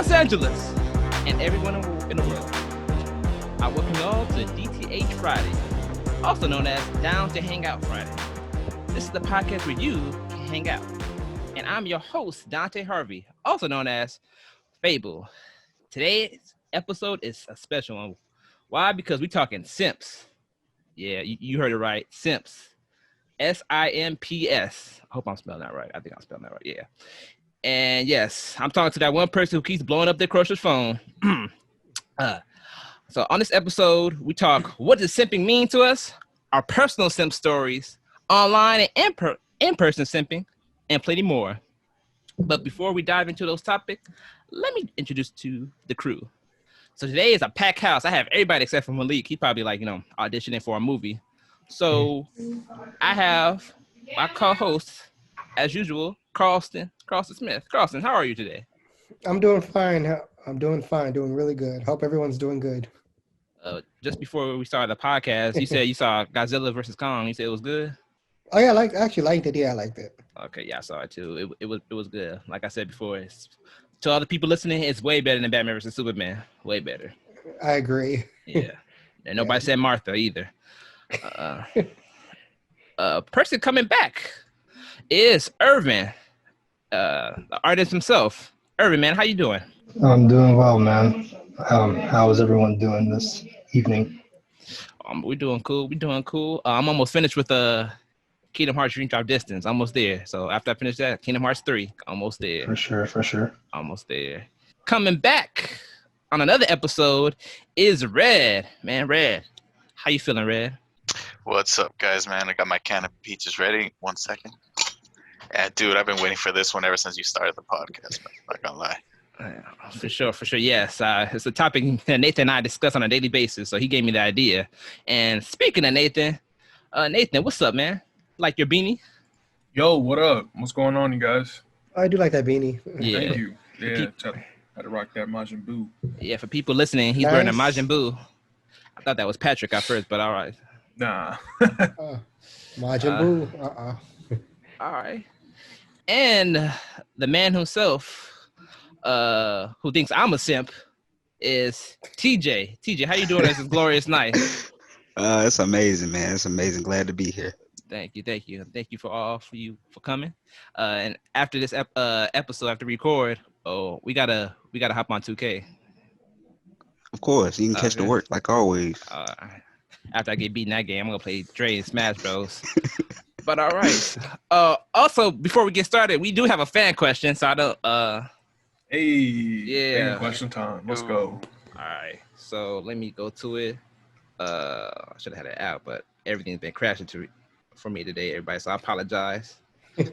Los Angeles, and everyone in the world. I welcome you all to DTH Friday, also known as Down to Hang Out Friday. This is the podcast where you can hang out. And I'm your host, Dante Harvey, also known as Fable. Today's episode is a special one. Why? Because we're talking Simps. Yeah, you heard it right. Simps. SIMPS. I hope I'm spelling that right. I think I'm spelling that right. Yeah. And yes, I'm talking to that one person who keeps blowing up their crush's phone. So on this episode, we talk, what does simping mean to us? Our personal simp stories, online and in-person simping, and plenty more. But before we dive into those topics, let me introduce to the crew. So today is a packed house. I have everybody except for Malik. He's probably auditioning for a movie. So I have my co-host, as usual, Carlston Smith. Carlston, how are you today? I'm doing fine. Doing really good. Hope everyone's doing good. Just before we started the podcast, you said you saw Godzilla versus Kong. You said it was good? Oh yeah, I actually liked it. Yeah, I liked it. Okay, yeah, I saw it too. It was good. Like I said before, to all the people listening, it's way better than Batman versus Superman. Way better. I agree. Yeah. And nobody said Martha either. Person coming back is ERVIN, the artist himself. ERVIN, man, how you doing? I'm doing well, man. How is everyone doing this evening? We're doing cool. I'm almost finished with Kingdom Hearts Dream Drop Distance. Almost there. So after I finish that, Kingdom Hearts 3, almost there. For sure. Almost there. Coming back on another episode is Red. Man, Red. How you feeling, Red? What's up, guys, man? I got my can of peaches ready. 1 second. Yeah, dude, I've been waiting for this one ever since you started the podcast, man. I'm not gonna lie. For sure. Yes. It's a topic that Nathan and I discuss on a daily basis, so he gave me the idea. And speaking of Nathan, what's up, man? Like your beanie? Yo, what up? What's going on, you guys? I do like that beanie. Yeah. Thank you. Yeah, had to rock that Majin Buu. Yeah, for people listening, he's wearing a Majin Buu. I thought that was Patrick at first, but all right. Nah. Majin Buu. All right. And the man himself, who thinks I'm a simp, is TJ. TJ, how you doing this glorious night? It's amazing, man. It's amazing. Glad to be here. Thank you for coming. And after this episode, after record, we gotta hop on 2K. Of course, you can catch the work like always. After I get beaten that game, I'm gonna play Dre and Smash Bros. But all right. Also, before we get started, we do have a fan question. So I don't. Fan question time. Let's go. All right. So let me go to it. I should have had it out, but everything's been crashing for me today, everybody. So I apologize.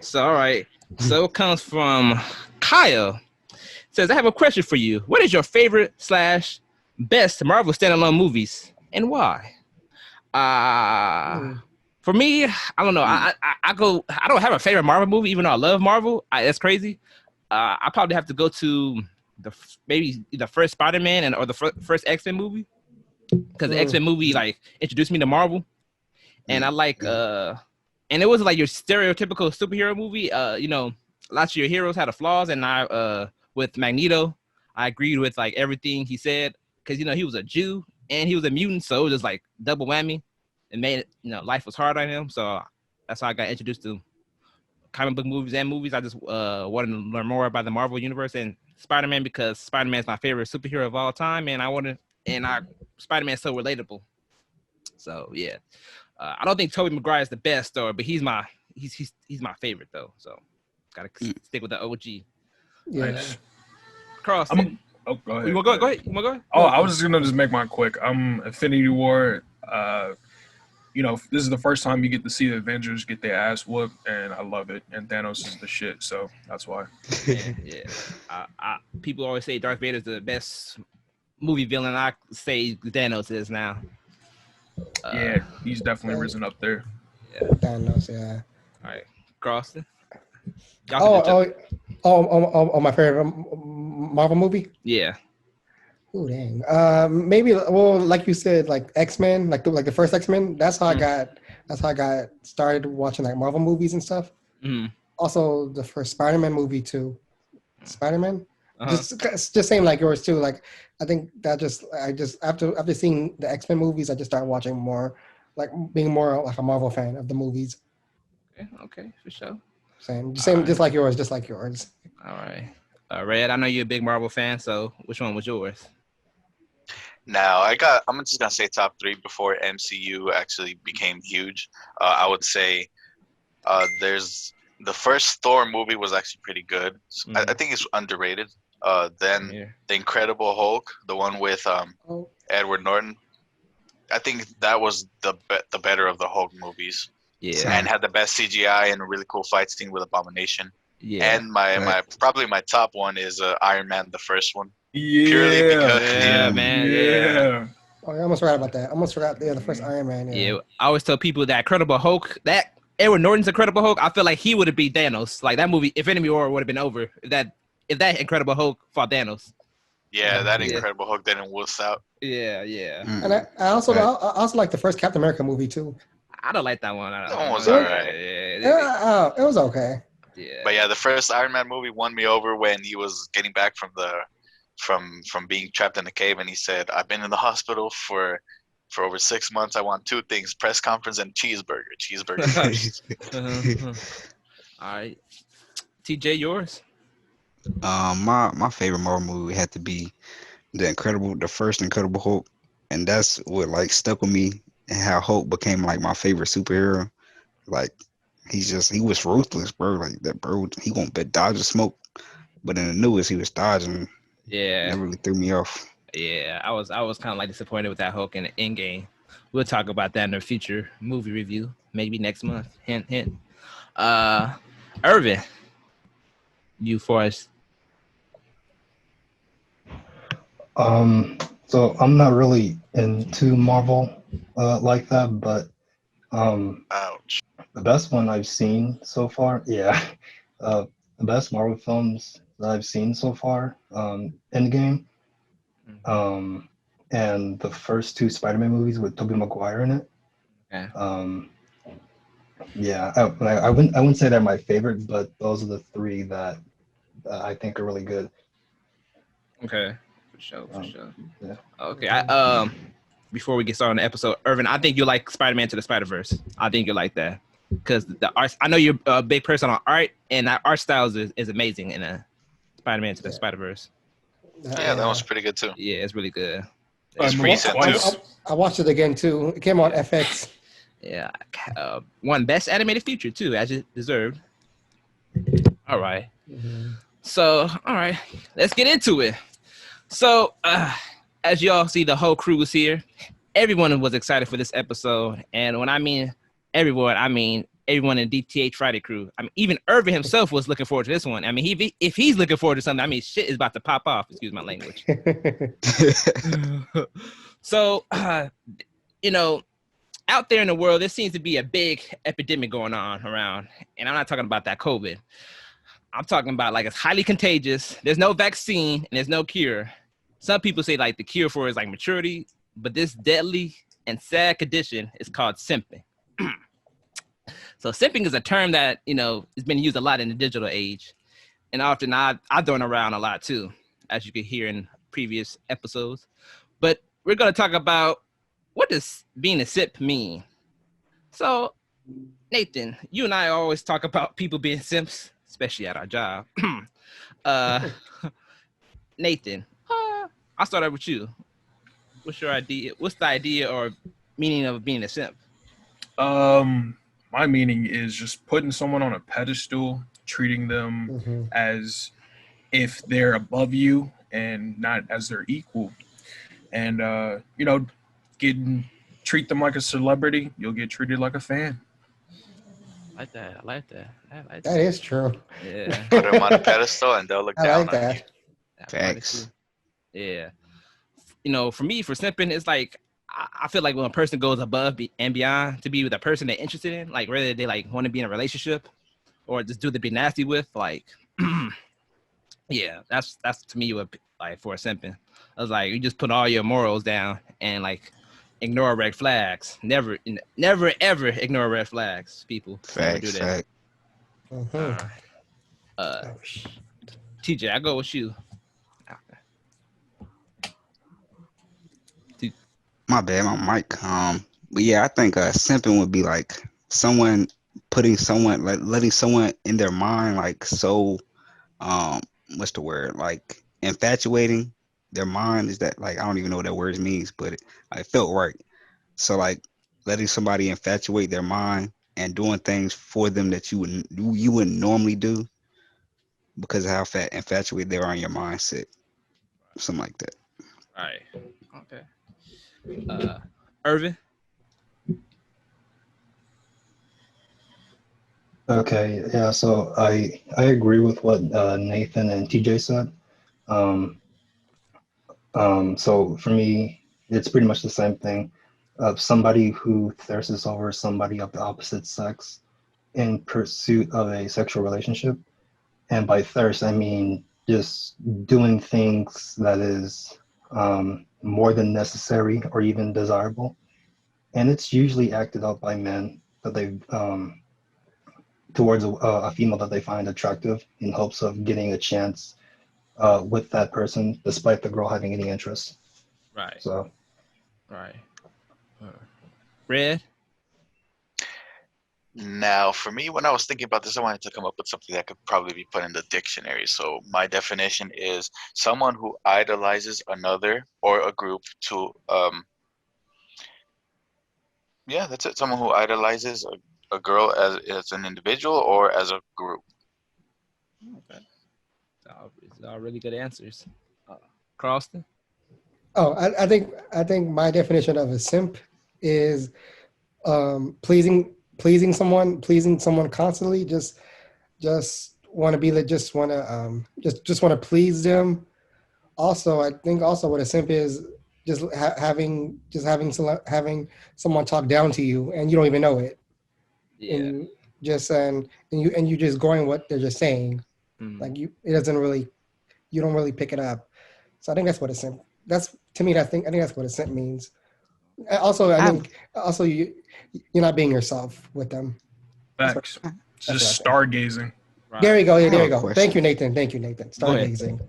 So all right. So it comes from Kyle. It says, I have a question for you. What is your favorite / best Marvel standalone movies and why? For me, I don't know. I don't have a favorite Marvel movie, even though I love Marvel. That's crazy. I probably have to go to maybe the first Spider-Man or the first X-Men movie, because the X-Men movie introduced me to Marvel, and I and it wasn't like your stereotypical superhero movie. Lots of your heroes had flaws, and with Magneto, I agreed with everything he said, because he was a Jew and he was a mutant, so it was just double whammy. It made it, life was hard on him. So that's how I got introduced to comic book movies and movies. I just wanted to learn more about the Marvel universe and Spider-Man, because Spider-Man is my favorite superhero of all time, and Spider-Man is so relatable. So yeah, I don't think Tobey Maguire is the best but he's my favorite though. So gotta stick with the OG. Yeah. Nice. Cross. Go ahead. You wanna go ahead? Oh, I was just gonna make mine quick. Infinity War. This is the first time you get to see the Avengers get their ass whooped, and I love it. And Thanos is the shit, so that's why. Yeah. People always say Darth Vader is the best movie villain. I say Thanos is now. Yeah, he's definitely risen up there. Yeah. Thanos, yeah. All right, Carlston. My favorite Marvel movie? Yeah. Oh dang. Maybe like you said, X-Men, like the first X-Men. That's how I got started watching Marvel movies and stuff. Mm-hmm. Also, the first Spider-Man movie too. Spider-Man. Just same like yours too. Like I think that I just after seeing the X-Men movies, I just started watching more, like being more like a Marvel fan of the movies. Okay, for sure. Same, All just right. like yours, just like yours. All right. Red, I know you're a big Marvel fan, so which one was yours? Now I'm just gonna say top 3 before MCU actually became huge. I would say there's the first Thor movie was actually pretty good. I think it's underrated. Then Yeah. the Incredible Hulk, the one with Oh, Edward Norton. I think that was the better of the Hulk movies, Yeah. and had the best CGI and a really cool fight scene with Abomination. Yeah. And my probably my top one is Iron Man, the first one. Yeah. Purely because Yeah, man. Yeah. oh, I almost forgot about that. I almost forgot. Yeah, the first Iron Man. Yeah. I always tell people that Incredible Hulk, that Edward Norton's Incredible Hulk, I feel like he would have beat Thanos. Like that movie, Infinity War would have been over if that Incredible Hulk fought Thanos. yeah, that Yeah. Incredible Hulk didn't wuss out. Yeah. And I also Right. I also like the first Captain America movie too. I don't like that one. That one was alright. Yeah. It was okay. But yeah, the first Iron Man movie won me over when he was getting back from being trapped in a cave, and he said, "I've been in the hospital for over 6 months. I want 2 things: press conference and cheeseburger. Cheeseburger first." All right. TJ, yours? My favorite Marvel movie had to be the first Incredible Hulk, and that's what like stuck with me, and how Hulk became like my favorite superhero. Like he was ruthless, bro. Like that, bro. He won't bet dodge or smoke, but in the newest he was dodging. Yeah. That really threw me off. Yeah. I was kind of like disappointed with that Hulk in the Endgame. We'll talk about that in a future movie review, maybe next month. Hint, hint. Irvin, you for us. So I'm not really into Marvel like that, but Ouch. the best one I've seen so far, the best Marvel films that I've seen so far, Endgame, and the first 2 Spider-Man movies with Tobey Maguire in it. Okay. I wouldn't say they're my favorite, but those are the 3 that I think are really good. Okay. For sure. Yeah. Okay. Before we get started on the episode, Irvin, I think you like Spider-Man to the Spider-Verse. I think you like that because the art. I know you're a big person on art, and that art style is amazing in Spider-Man to the Spider-Verse. Yeah, that was pretty good too. Yeah, it's really good. It's recent too. I watched it again too. It came on FX. Yeah, won Best Animated Feature too, as it deserved. All right. So, all right, let's get into it. So, as y'all see, the whole crew is here. Everyone was excited for this episode, and when I mean everyone, I mean everyone in DTH Friday crew. I mean, even Irvin himself was looking forward to this one. I mean, if he's looking forward to something, I mean, shit is about to pop off. Excuse my language. So, out there in the world, there seems to be a big epidemic going on around, and I'm not talking about that COVID. I'm talking about like it's highly contagious. There's no vaccine and there's no cure. Some people say like the cure for it is like maturity, but this deadly and sad condition is called simping. So simping is a term that, has been used a lot in the digital age. And often I throw it around a lot too, as you could hear in previous episodes. But we're going to talk about what does being a simp mean? So Nathan, you and I always talk about people being simps, especially at our job. Nathan, I'll start out with you. What's your idea? What's the idea or meaning of being a simp? My meaning is just putting someone on a pedestal, treating them as if they're above you and not as their equal. And treat them like a celebrity, you'll get treated like a fan. I like that. That is true. Yeah. Put them on a pedestal and they'll look I down like on you. that. Thanks. Yeah. For me, for simping, it's like I feel like when a person goes above and beyond to be with a person they're interested in, like whether they like want to be in a relationship or just do to be nasty with, like, yeah, that's to me what like for simping. I was like, you just put all your morals down and like ignore red flags. Never ever ignore red flags, people. Never do that. Fact. TJ, I go with you. My bad, my mic. But yeah, I think simping would be like someone putting someone like letting someone in their mind like so what's the word, like infatuating their mind. Is that like I don't even know what that word means, but it felt right. So like letting somebody infatuate their mind and doing things for them that you wouldn't normally do because of how infatuated they are in your mindset, something like that. Right. Okay. Irvin. Okay, yeah, so I agree with what Nathan and TJ said. Um, so for me, it's pretty much the same thing. Somebody who thirsts over somebody of the opposite sex in pursuit of a sexual relationship. And by thirst, I mean just doing things that is more than necessary or even desirable. And it's usually acted out by men that they towards a female that they find attractive in hopes of getting a chance with that person, despite the girl having any interest. Right. So, Right. Red. Now, for me, when I was thinking about this, I wanted to come up with something that could probably be put in the dictionary. So my definition is someone who idolizes another or a group to, yeah, that's it. Someone who idolizes a girl as an individual or as a group. Okay. It's all really good answers. Carlston. Oh, I think my definition of a simp is pleasing someone constantly. Just want to be like, just want to just want to please them. Also, I think also what a simp is just having someone talk down to you and you don't even know it, Yeah. and just and you just going what they're just saying. Like it doesn't really, you don't really pick it up. So I think that's what a simp. That's to me. I think that's what a simp means. Also, I think also you're not being yourself with them. Facts. That's It's what I just think. stargazing. Right. There you go. Yeah, I there have you a go. question. Thank you, Nathan. Thank you, Nathan. Go ahead. Stargazing.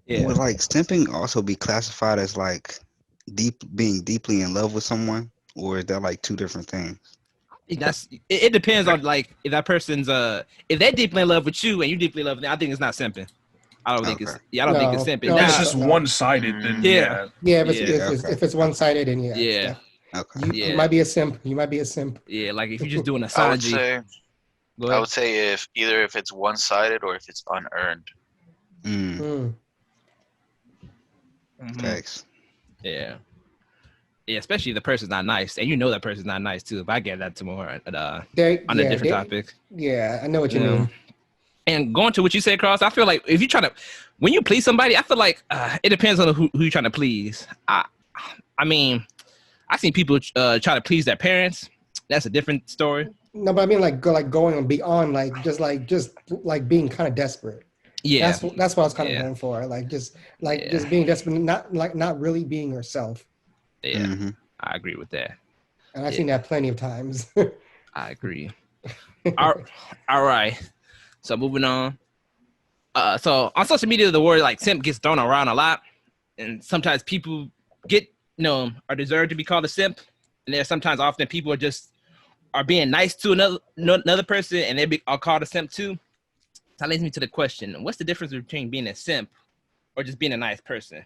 Yeah. Would like simping also be classified as like being deeply in love with someone, or is that like two different things? It depends on like if that person's if they're deeply in love with you and you deeply in love them, I think it's not simping. I don't think Okay. it's I don't think it's No, simping. no, If Now, it's just no. one-sided, then Yeah. Yeah, Yeah. Okay. if it's one sided, then yeah, Yeah. Okay. you Yeah. might be a simp. You might be a simp. Yeah, like if you're just doing a I would sanji. say, Go I ahead. would say if either if it's one-sided or if it's unearned. Mm, Mhm. thanks. Yeah. Yeah, especially if the person's not nice, and you know that person's not nice too. But I get that tomorrow on a different topic. Yeah, I know what you Yeah. mean. And going to what you said, Cross, I feel like if you try to, when you please somebody, I feel like it depends on who you're trying to please. I mean, I seen people try to please their parents. That's a different story. No, but I mean like going beyond just like being kind of desperate. Yeah. That's what I was kind of Yeah. going for. Just Yeah. being desperate, not really being yourself. Yeah. Mm-hmm. I agree with that. And I've Yeah. seen that plenty of times. I agree. all right. So moving on. So on social media, the word like simp gets thrown around a lot, and sometimes people get are deserved to be called a simp, and there's sometimes often people are being nice to another person, and are called a simp too. So that leads me to the question: what's the difference between being a simp or just being a nice person?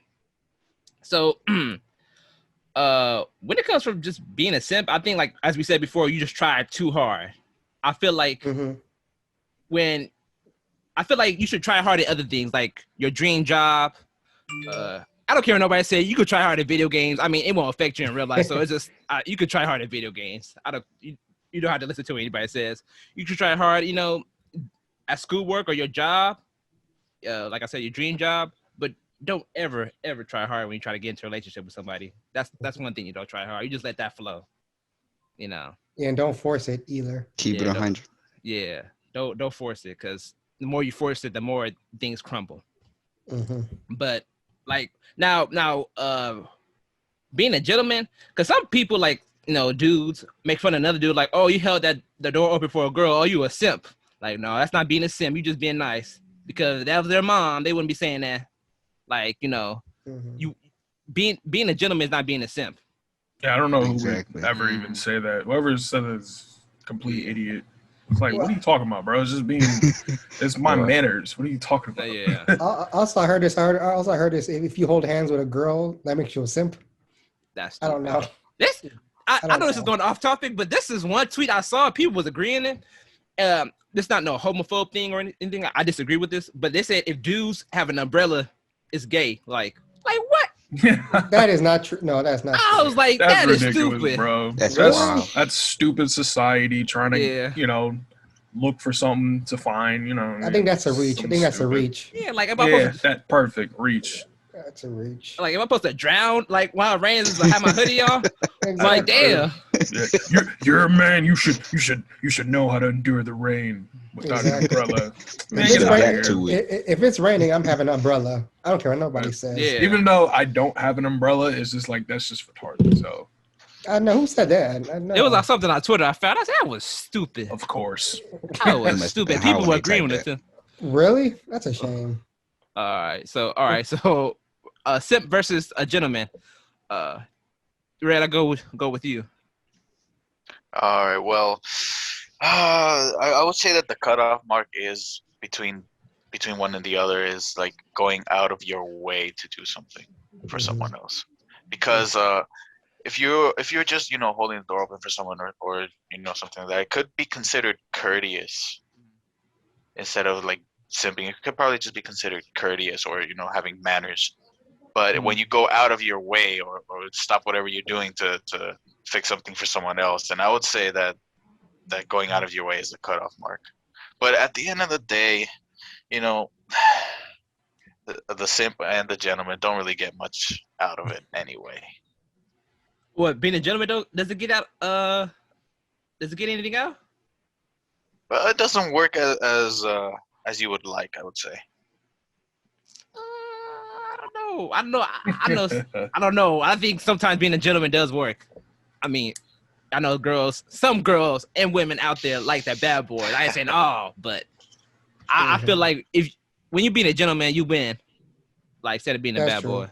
So, when it comes from just being a simp, I think like as we said before, you just try too hard. I feel like Mhm. I feel like you should try hard at other things, like your dream job. I don't care what nobody say. You could try hard at video games. I mean, it won't affect you in real life. So it's just you could try hard at video games. You don't have to listen to what anybody says. You should try hard, at schoolwork or your job. Like I said, your dream job. But don't ever try hard when you try to get into a relationship with somebody. That's one thing you don't try hard. You just let that flow. Yeah, and don't force it either. Keep it Yeah, 100. Yeah, don't force it, because the more you force it, the more things crumble. Mhm. But like now, being a gentleman, because some people like dudes make fun of another dude, like, oh, you held the door open for a girl, oh, you a simp. Like, no, that's not being a simp. You just being nice, because if that was their mom, they wouldn't be saying that. Like, Mhm. you being a gentleman is not being a simp. Yeah, I don't know who Exactly. would ever even say that. Whoever said that is a complete idiot. It's like, what are you talking about, bro? It's just being, it's my Right. manners. What are you talking about? Yeah. Also, I heard this. I heard this. If you hold hands with a girl, that makes you a simp. That's I don't stupid. know. This I don't know this is know. going off topic, but this is one tweet I saw. People was agreeing it. This not no homophobe thing or anything. I disagree with this, but they said if dudes have an umbrella, it's gay. Like what? That is not true. No, that's not I true. was like, That's that is ridiculous, stupid, bro. That's Really? wild. That's stupid society trying to, Yeah. you know, look for something to find, you know. I think that's a reach. I think that's a Stupid. reach. Yeah, like am I Yeah, supposed to, that perfect reach. That's a reach. like am I supposed to drown like while it rains? Like have my hoodie on? Like Exactly. damn. Yeah, you're a man. You should know how to endure the rain without an Exactly. umbrella. Man, If get it's, out of back here. to it. if it's raining, I'm having an umbrella. I don't care what nobody says. Yeah. Even though I don't have an umbrella, it's just like that's just retarded. So I know who said that. I know. It was like something on Twitter I found. I said that was stupid. of course, That They was must have stupid. been high People when were they agreeing typed with it too. Really? That's a shame. All right, so simp versus a gentleman. Red, I go with you. All right. Well, I would say that the cutoff mark is between one and the other is like going out of your way to do something for someone else. Because if you're just holding the door open for someone or something like that, it could be considered courteous instead of like simping. It could probably just be considered courteous or having manners. But when you go out of your way or stop whatever you're doing to fix something for someone else, then I would say that going out of your way is the cutoff mark. But at the end of the day, the simp and the gentleman don't really get much out of it anyway. What, being a gentleman though? Does it get out? Does it get anything out? But it doesn't work as you would like, I would say. I don't know. I don't know. I think sometimes being a gentleman does work. I mean, I know some girls and women out there like that bad boy. I ain't saying all, but I feel like when you being a gentleman, you win. Like instead of being a bad boy.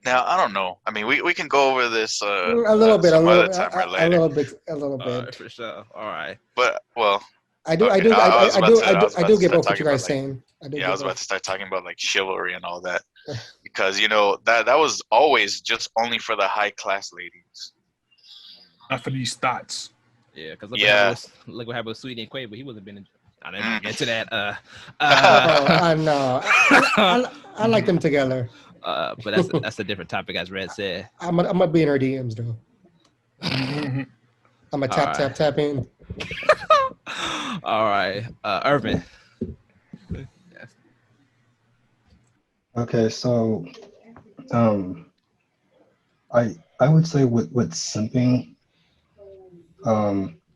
Now I don't know. I mean, we can go over this a little bit, some other time or later. a little bit. For sure. All right. But well, I do get both what you guys saying. I was about to start talking about like chivalry and all that, because that was always just only for the high class ladies. not for these thoughts. Yeah, because look what happened with Sweetie and Quay, but he wasn't been. I didn't get to that. I know. I like them together. But that's a different topic, as Red said. I'm gonna be in her DMs though. I'm gonna tap in. All right, Irvin. Okay, so I would say with simping,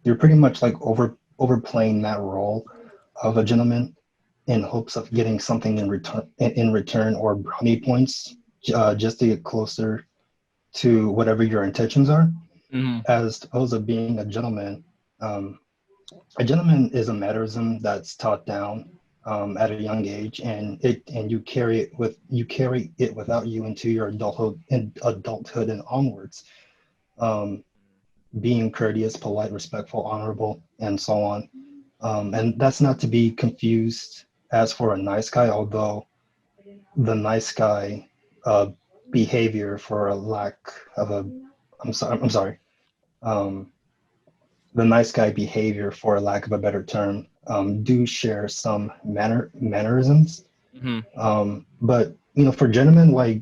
you're pretty much like overplaying that role of a gentleman in hopes of getting something in return or brownie points, just to get closer to whatever your intentions are. Mm-hmm. As opposed to being a gentleman. A gentleman is a mannerism that's taught down at a young age, and you carry it without you into your adulthood and onwards. Being courteous, polite, respectful, honorable, and so on. And that's not to be confused as for a nice guy, although the nice guy behavior, for a lack of a, the nice guy behavior, for a lack of a better term, do share some mannerisms. Mm-hmm. But for gentlemen, like,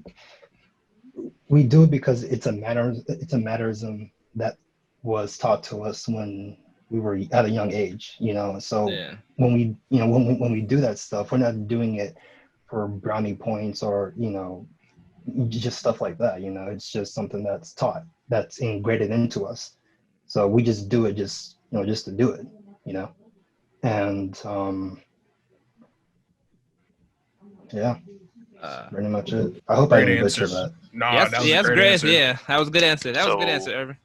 we do it because it's a mannerism that was taught to us when we were at a young age, so Yeah. when we do that stuff, we're not doing it for brownie points or just stuff like that. It's just something that's taught, that's ingrained into us, so we just do it just to do it, and yeah, pretty much it. I hope I didn't butcher that. Nah, that was a great great. answer. Yeah, that was a good answer. That was a good answer, Irvin.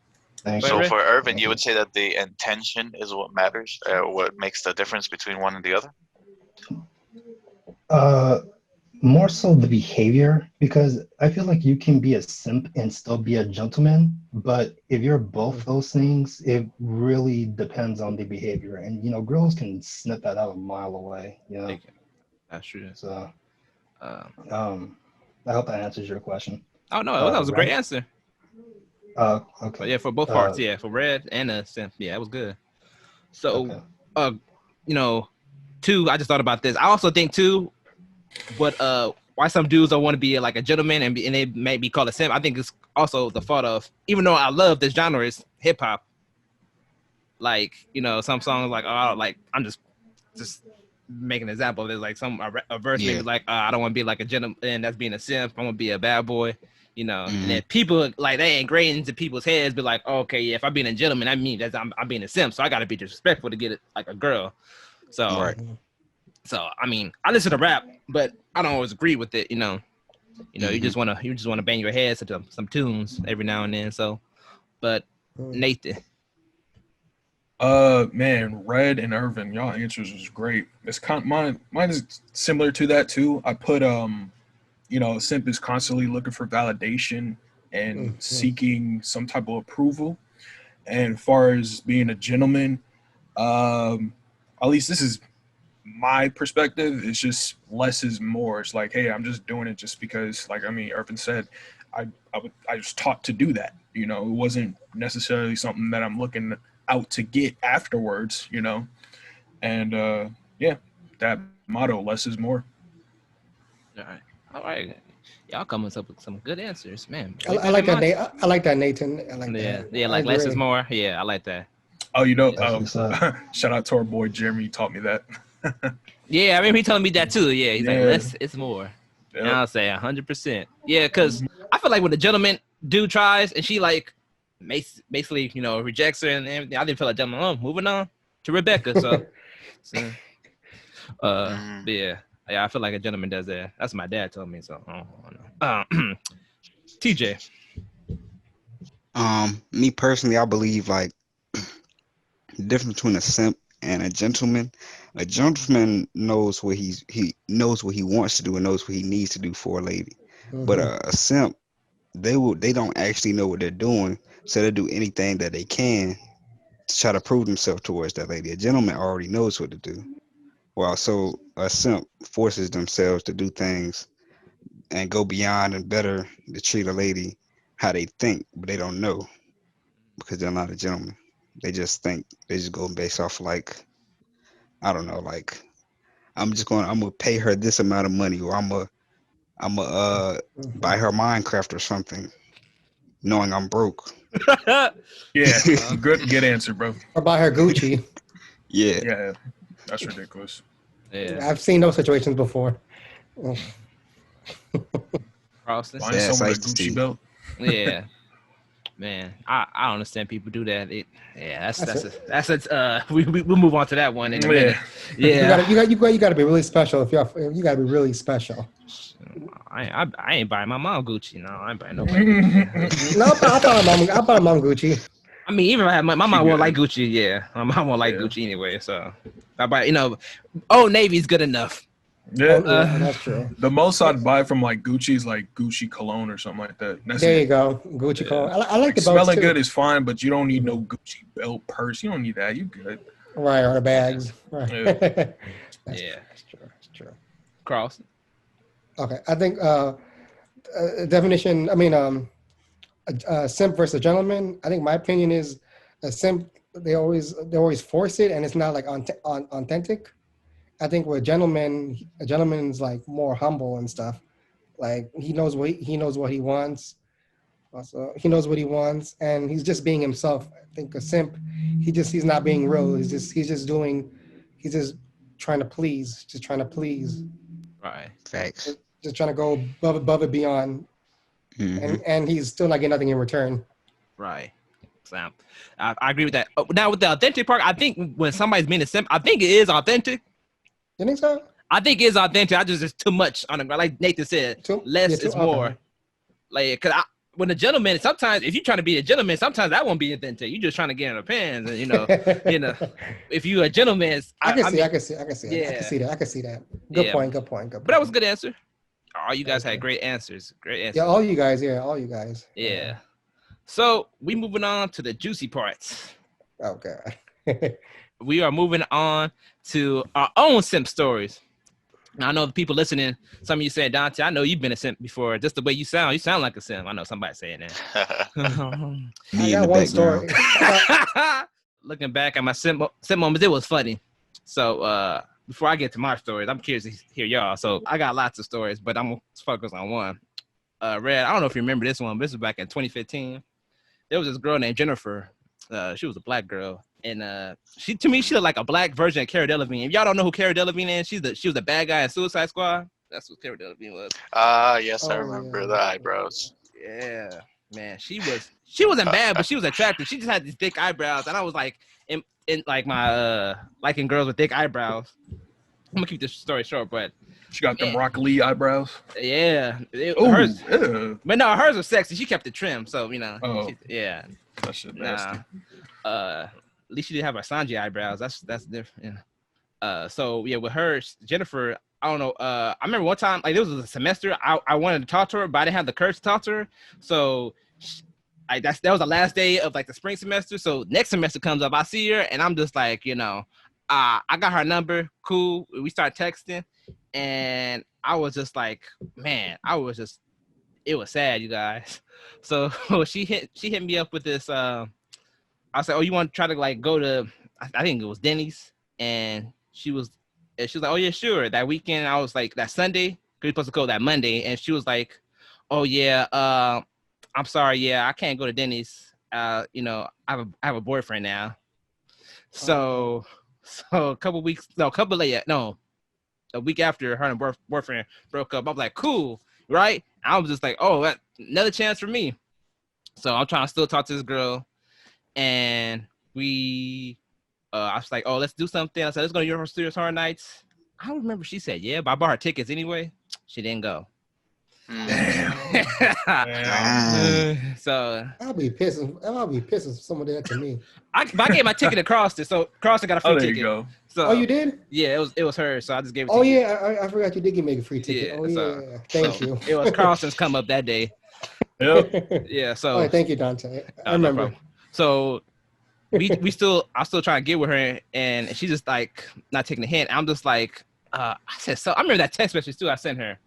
Thanks. So for Irvin, you would say that the intention is what matters, what makes the difference between one and the other? more so the behavior, because I feel like you can be a simp and still be a gentleman, but if you're both those things, it really depends on the behavior. And girls can snip that out a mile away. That's true. So Um, I hope that answers your question. oh no, that was a great answer. Okay. But yeah, for both parts, yeah, for red and simp, yeah, that was good. So, two, I just thought about this. I also think too, but why some dudes don't want to be like a gentleman and they may be called a simp. I think it's also the fault of, even though I love this genre, is hip hop. Like, some songs like, oh, like I'm just making an example. There's like a verse maybe like, I don't want to be like a gentleman that's being a simp. I want to be a bad boy. And then people like they ingrained into people's heads, be like, oh, okay, yeah, if I'm being a gentleman, I mean I'm being a simp, so I gotta be disrespectful to get it like a girl. So, so I mean, I listen to rap, but I don't always agree with it. You just wanna bang your head to some tunes every now and then. So, but Nathan, man, Red and Irvin, y'all answers was great. It's mine is similar to that too. I put simp is constantly looking for validation and seeking some type of approval. And as far as being a gentleman, at least this is my perspective, it's just less is more. It's like, hey, I'm just doing it just because, like, I mean, Irvin said, I was taught to do that. It wasn't necessarily something that I'm looking out to get afterwards, And that motto, less is more. All right. Y'all coming up with some good answers, man. I like that. I like that, Nathan. I like that. Yeah, like less is more. Yeah, I like that. Oh, shout out to our boy Jeremy. He taught me that. Yeah, I remember he telling me that too. Yeah, he's like, less is more. Yep. And I'll say 100%. Yeah, because I feel like when a gentleman dude tries and she like basically rejects her and everything, I didn't feel like gentleman. Oh, moving on to Rebecca. So yeah. Yeah, I feel like a gentleman does that. That's what my dad told me. So, TJ. Me personally, I believe like the difference between a simp and a gentleman. A gentleman knows what he knows what he wants to do and knows what he needs to do for a lady. But a simp, they don't actually know what they're doing, so they do anything that they can to try to prove themselves towards that lady. A gentleman already knows what to do. Well, so a simp forces themselves to do things and go beyond and better to treat a lady how they think, but they don't know because they're not a gentleman. They just think, they just go based off like, I don't know, like I'm gonna pay her this amount of money, or I'm gonna buy her Minecraft or something, knowing I'm broke. Yeah, good answer, bro. Or buy her Gucci. Yeah. That's ridiculous. Yeah, I've seen those situations before. CARLSTON. Find someone with a Gucci belt. Yeah, man, I don't understand people do that. We'll move on to that one in a minute. Yeah, you got to be really special if you got to be really special. I ain't buying my mom Gucci. No, I ain't buying nobody. No, I bought mom Gucci. I mean, even if I had my mom won't like Gucci. Yeah, my mom won't like Gucci anyway. So I buy, Old Navy's good enough. Yeah, that's true. The most I'd buy from like Gucci is like Gucci cologne or something like that. There you go, Gucci cologne. I like the belts smelling too. good is fine, but you don't need no Gucci belt, purse. You don't need that. You good. Right, or the bags. Right. Yeah. That's true. CARLSTON. Okay, I think definition. I mean, simp versus gentleman. I think my opinion is a simp. They always force it, and it's not like authentic. I think with a gentleman's like more humble and stuff. Like he knows what he wants. Also, he knows what he wants, and he's just being himself. I think a simp, he's not being real. He's just trying to please. Just trying to please. Right. Facts. Just trying to go above and beyond. And he's still not getting nothing in return. Right. So, I agree with that. Now with the authentic part, I think when somebody's being a simp, I think it is authentic. You think so? I think it is authentic. I just it's too much on the ground. Like Nathan said, less is more. Okay. Like, cause when a gentleman, sometimes if you're trying to be a gentleman, sometimes that won't be authentic. You're just trying to get in the pants, and if you're a gentleman, I can see that. Good point. But that was a good answer. All you guys Okay. had great answers. Great answers. Yeah, all you guys. Yeah, all you guys. Yeah. So we moving on to the juicy parts. Oh god. We are moving on to our own simp stories. Now, I know the people listening, some of you saying, Dante, I know you've been a simp before. Just the way you sound like a simp. I know somebody saying that. Me I in the got one background. story. Looking back at my simp moments, it was funny. So before I get to my stories, I'm curious to hear y'all. So I got lots of stories, but I'm going to focus on one. Red, I don't know if you remember this one, but this was back in 2015. There was this girl named Jennifer. She was a black girl. And she looked like a black version of Cara Delevingne. If y'all don't know who Cara Delevingne is, she was the bad guy in Suicide Squad. That's what Cara Delevingne was. Yes, I remember the eyebrows. Yeah, man, she wasn't bad, but she was attractive. She just had these thick eyebrows, and I was like, in like my liking girls with thick eyebrows. I'm gonna keep this story short, but She got them Rock Lee eyebrows. yeah, Oh, hers. yeah. But no, hers was sexy. She kept it trim, so Oh. yeah. That shit nasty. At least she didn't have her Sanji eyebrows. That's different. So yeah, with her, Jennifer, I don't know. I remember one time, like, there was a semester I wanted to talk to her, but I didn't have the courage to talk to her. So that was the last day of like the spring semester. So next semester comes up, I see her, and I'm just like, I got her number. Cool. We start texting, and I was just like, man, it was sad, you guys. So she hit me up with this. I said, oh, you want to try to like go to, I think it was Denny's, and she was like, oh yeah, sure. That weekend, I was like, that Sunday, because we supposed to go that Monday, and she was like, oh yeah, I'm sorry, yeah, I can't go to Denny's. I have a boyfriend now. So a week after her and her boyfriend broke up, I was like, cool, right? I was just like, oh, that another chance for me. So I'm trying to still talk to this girl. And I was like, oh, let's do something. I said, let's go to Universal Studios Horror Nights. I don't remember. She said, yeah, but I bought her tickets anyway. She didn't go. Damn. So I'll be pissing if someone did that to me. I gave my ticket to CARLSTON, so CARLSTON got a free Oh, there ticket. you go. So, Oh, you did? Yeah, it was her. So I just gave it to Oh you. yeah, I forgot you did give me a free ticket. Yeah, Oh so- yeah, thank you. It was CARLSTON's come up that day. Yep. Yeah, so All right, thank you, Dante. I no remember. problem. So I still trying to get with her, and she's just like not taking the hint. I'm just like, I said, so I remember that text message too I sent her.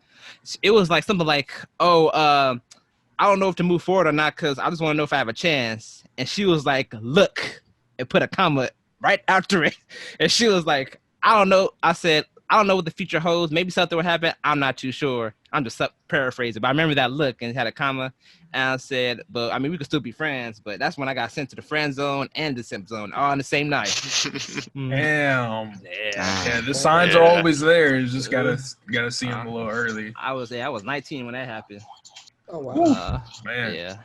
It was like something like, oh, I don't know if to move forward or not, because I just want to know if I have a chance. And she was like, look, and put a comma right after it. And she was like, I don't know. I said, I don't know what the future holds. Maybe something will happen. I'm not too sure. I'm just paraphrasing, but I remember that look, and it had a comma. And I said, but I mean, we could still be friends. But that's when I got sent to the friend zone and the simp zone all on the same night. Damn. Yeah. Yeah, the signs are always there. You just gotta see them a little early. I was 19 when that happened. Oh wow. Man. Yeah.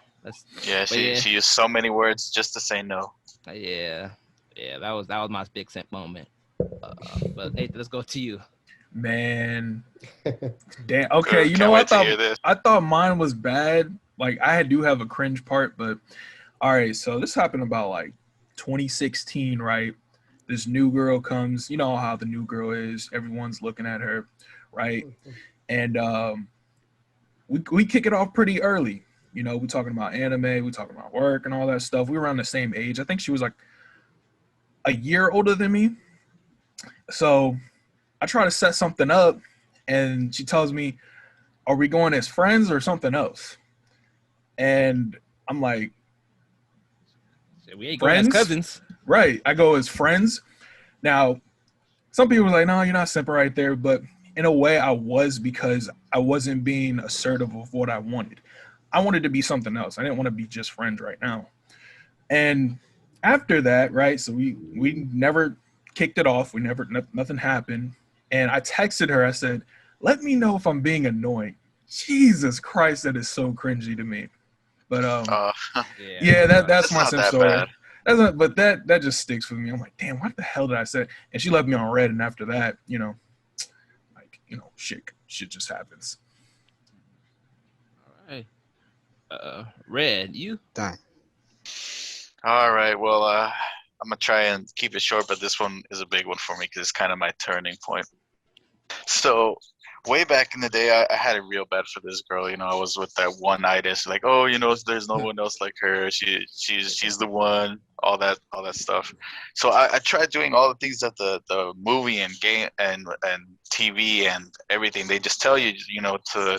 She used so many words just to say no. Yeah. That was my big simp moment. But Nathan, let's go to you. Man. Damn. Okay, you know, I thought mine was bad. Like, I do have a cringe part, but all right, so this happened about like 2016, right? This new girl comes, you know how the new girl is, everyone's looking at her, right? And we kick it off pretty early. You know, we're talking about anime, we're talking about work and all that stuff. We were around the same age. I think she was like a year older than me. So I try to set something up, and she tells me, are we going as friends or something else? And I'm like, we ain't going as cousins. Right. I go as friends. Now, some people were like, no, you're not simping right there. But in a way, I was, because I wasn't being assertive of what I wanted. I wanted to be something else. I didn't want to be just friends right now. And after that, right, so we never kicked it off. Nothing happened. And I texted her. I said, let me know if I'm being annoying. Jesus Christ, that is so cringy to me. But that's my simp story. But that just sticks with me. I'm like, damn, what the hell did I say? And she left me on red. And after that, shit just happens. All right. Red, you? Dang. All right. Well, I'm gonna try and keep it short, but this one is a big one for me because it's kind of my turning point. So, way back in the day, I had it real bad for this girl. You know, I was with that one-itis, like, oh, you know, there's no one else like her. She's the one. All that stuff. So I tried doing all the things that the movie and game and TV and everything. They just tell you, you know, to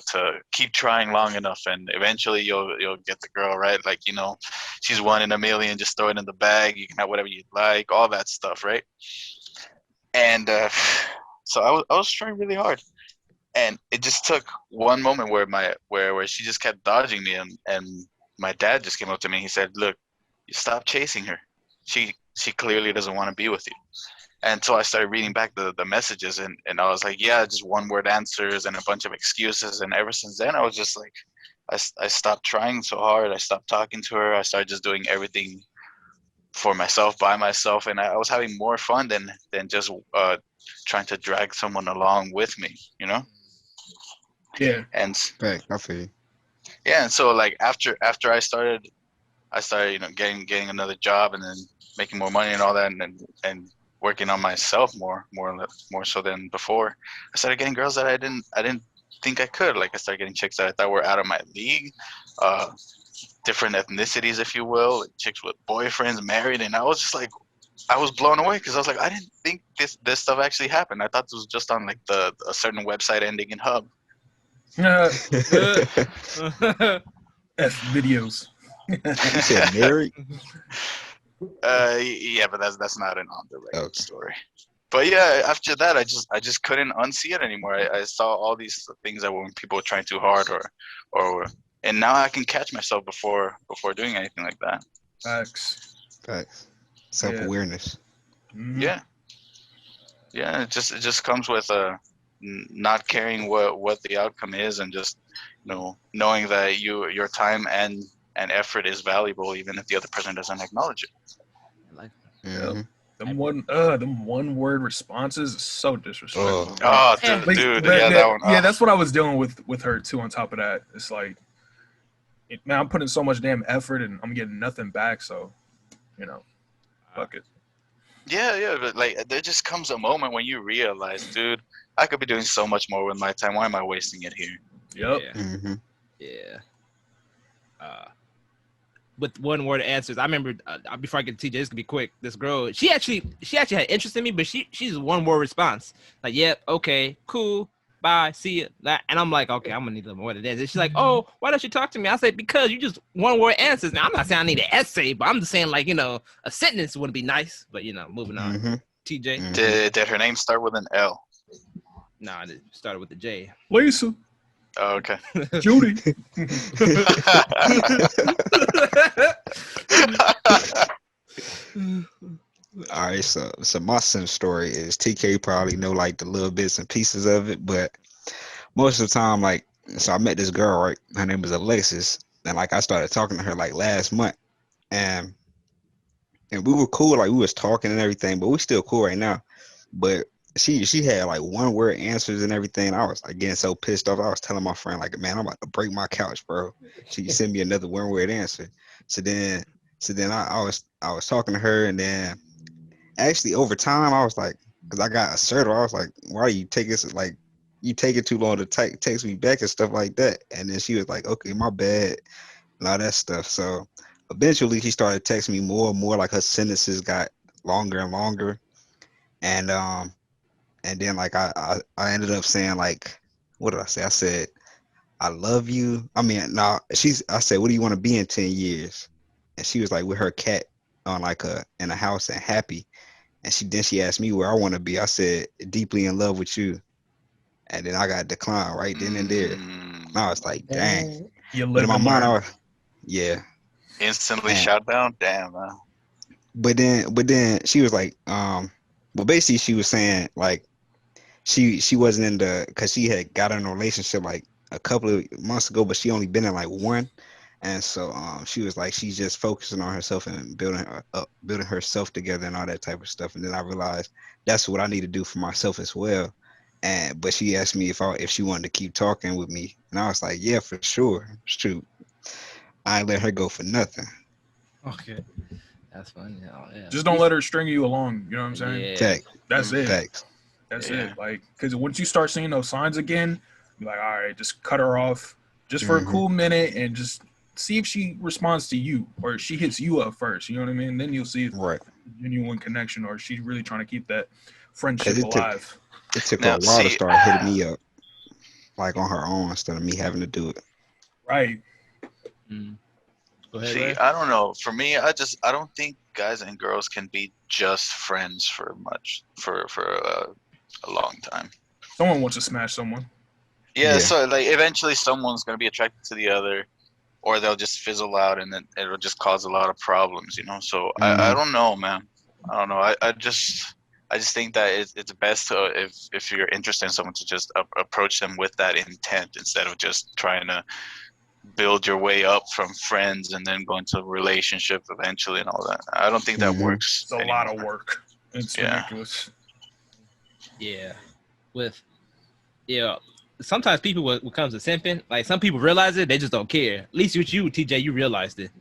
keep trying long enough, and eventually you'll get the girl, right? Like, you know, she's one in a million. Just throw it in the bag. You can have whatever you like. All that stuff, right? And so I was trying really hard. And it just took one moment where she just kept dodging me, and my dad just came up to me and he said, "Look, you stop chasing her. She clearly doesn't want to be with you." And so I started reading back the messages, and I was like, yeah, just one word answers and a bunch of excuses. And ever since then, I was just like, I stopped trying so hard. I stopped talking to her. I started just doing everything for myself, by myself, and I was having more fun than just trying to drag someone along with me, you know. Yeah. And Right, I feel you. yeah, and so like after I started, you know, getting another job, and then making more money and all that, and working on myself more so than before. I started getting girls that I didn't think I could. Like, I started getting chicks that I thought were out of my league, different ethnicities, if you will, like chicks with boyfriends, married, and I was just like, I was blown away, because I was like, I didn't think this stuff actually happened. I thought this was just on like a certain website ending in hub. F videos. You said married? Yeah, but that's not an on the record story. But yeah, after that, I just couldn't unsee it anymore. I saw all these things that when people were trying too hard, or and now I can catch myself before doing anything like that. Facts. Self-awareness. Yeah. Yeah. It just comes with not caring what the outcome is, and just, you know, knowing that your time and effort is valuable, even if the other person doesn't acknowledge it. Them one word responses is so disrespectful. Oh, dude, that one. Yeah, that's what I was dealing with her too. On top of that, it's like, man, I'm putting so much damn effort and I'm getting nothing back. So, you know, fuck it. Yeah, but like, there just comes a moment when you realize, dude, I could be doing so much more with my time. Why am I wasting it here? Yep. Yeah. With one word answers, I remember before I get to TJ, this could be quick. This girl, she actually had interest in me, but she's one word response. Like, yep, okay, cool, bye, see you. And I'm like, okay, I'm gonna need a little more than this. And she's like, oh, why don't you talk to me? I say, because you just one word answers. Now, I'm not saying I need an essay, but I'm just saying, like, you know, a sentence would be nice. But, you know, moving on. TJ. Did her name start with an L? Nah, it started with the J. Lisa. Oh, okay. Judy. All right, so my Simps story is, TK probably know like the little bits and pieces of it, but most of the time, like, so I met this girl, right? Her name was Alexis, and like I started talking to her like last month, and we were cool, like we was talking and everything, but we still cool right now. But she had like one word answers and everything. I was like getting so pissed off. I was telling my friend, like, man, I'm about to break my couch, bro. She sent me another one word answer. So then I was talking to her, and then actually over time I was like, because I got assertive, I was like, why are you taking this, like, you take it too long to text me back and stuff like that. And then she was like, okay, my bad, and all that stuff. So eventually she started texting me more and more, like her sentences got longer and longer. And then like I ended up saying, like, what did I say? I said, I love you. I mean, no, I said, what do you want to be in 10 years? And she was like with her cat on like in a house and happy. And she asked me where I want to be. I said, deeply in love with you. And then I got declined right then and there. And I was like, dang. But in my mind, I was, instantly shot down. Damn, man. But then she was like, well, basically she was saying like she wasn't in because she had got in a relationship like a couple of months ago, but she only been in like one. And so she was like, she's just focusing on herself and building herself together and all that type of stuff. And then I realized that's what I need to do for myself as well. But she asked me if she wanted to keep talking with me, and I was like, yeah, for sure. It's true. I ain't let her go for nothing. Okay, that's funny. Oh, yeah. Just don't let her string you along. You know what I'm saying? Yeah. That's it. Thanks. That's it. Like, because once you start seeing those signs again, you're like, all right, just cut her off just for a cool minute and just see if she responds to you or she hits you up first. You know what I mean? Then you'll see if genuine connection or she's really trying to keep that friendship alive. It took her a while to start hitting me up, like on her own instead of me having to do it. Right. Go ahead, See, Ray. I don't know. For me, I don't think guys and girls can be just friends for a long time. Someone wants to smash someone. Yeah, so like eventually someone's gonna be attracted to the other, or they'll just fizzle out, and then it'll just cause a lot of problems, you know. So I don't know, man. I don't know. I just think that it's best to if you're interested in someone to just approach them with that intent instead of just trying to build your way up from friends and then go into a relationship eventually and all that. I don't think that works. It's a lot of work. It's ridiculous. Yeah. Sometimes people, when it comes to simping, like some people realize it, they just don't care. At least with you, TJ, you realized it.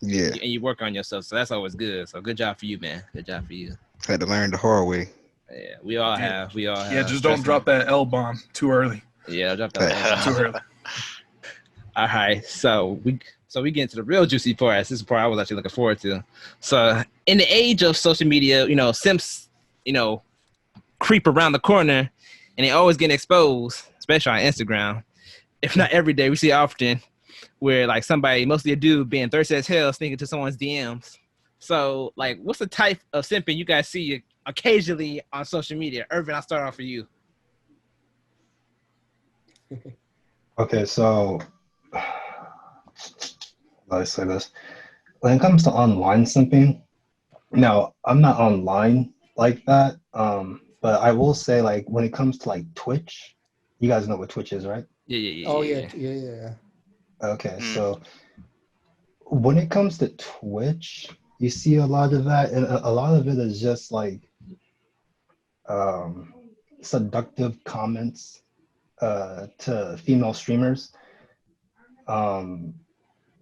Yeah. And you work on yourself, so that's always good. So good job for you, man. Good job for you. Had to learn the hard way. Yeah, we all have. Yeah, just don't drop that L-bomb too early. Yeah, drop that too early. All right, so we get into the real juicy part. This is the part I was actually looking forward to. So in the age of social media, simps, creep around the corner, and they always get exposed, especially on Instagram. If not every day, we see it often where like somebody, mostly a dude, being thirsty as hell, sneaking to someone's DMs. So like, what's the type of simping you guys see occasionally on social media? Irvin, I'll start off for you. Okay, so let's say this. When it comes to online simping, now I'm not online like that, but I will say like when it comes to like Twitch, you guys know what Twitch is, right? Yeah. Oh yeah. Okay, so when it comes to Twitch, you see a lot of that, and a lot of it is just like seductive comments to female streamers,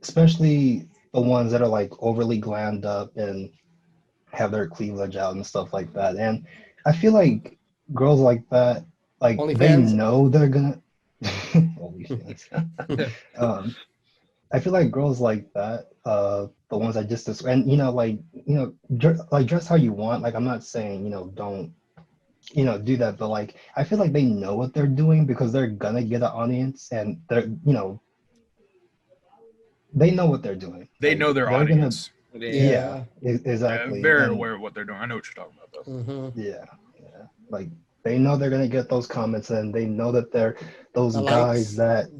especially the ones that are like overly glammed up and have their cleavage out and stuff like that. And I feel like girls like that, like they know they're gonna OnlyFans. I feel like girls like that, the ones I just described, and like dress how you want. Like I'm not saying don't do that, but like I feel like they know what they're doing because they're gonna get an audience, and they're they know what they're doing. They know their audience. Yeah, exactly. Yeah, very aware of what they're doing. I know what you're talking about, though. Yeah. Like they know they're gonna get those comments, and they know that they're those the guys likes. That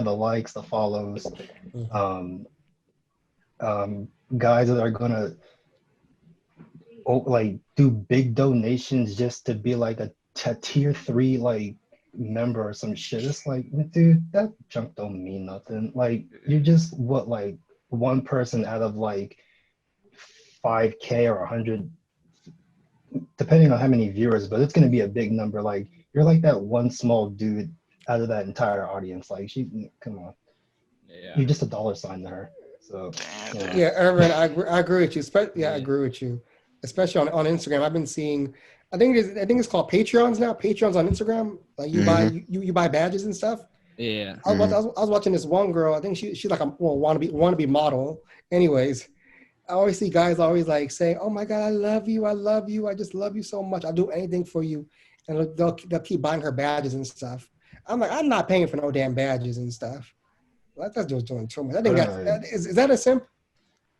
the likes, the follows, guys that are gonna like do big donations just to be like a tier 3 like member or some shit. It's like, dude, that junk don't mean nothing. Like you're just like one person out of like 5K or 100, depending on how many viewers, but it's gonna be a big number. Like you're like that one small dude out of that entire audience. Like come on, you're just a dollar sign to her. So yeah, Irvin, I agree with you. I agree with you, especially on Instagram. I've been seeing, I think it's called Patreons now. Patreons on Instagram, like you buy you buy badges and stuff. Yeah, I was watching this one girl. I think she's like a wannabe model. Anyways, I always see guys always like saying, "Oh my God, I love you. I just love you so much. I'll do anything for you," and they'll keep buying her badges and stuff. I'm like, I'm not paying for no damn badges and stuff. That's just doing too much. I think is that a simp?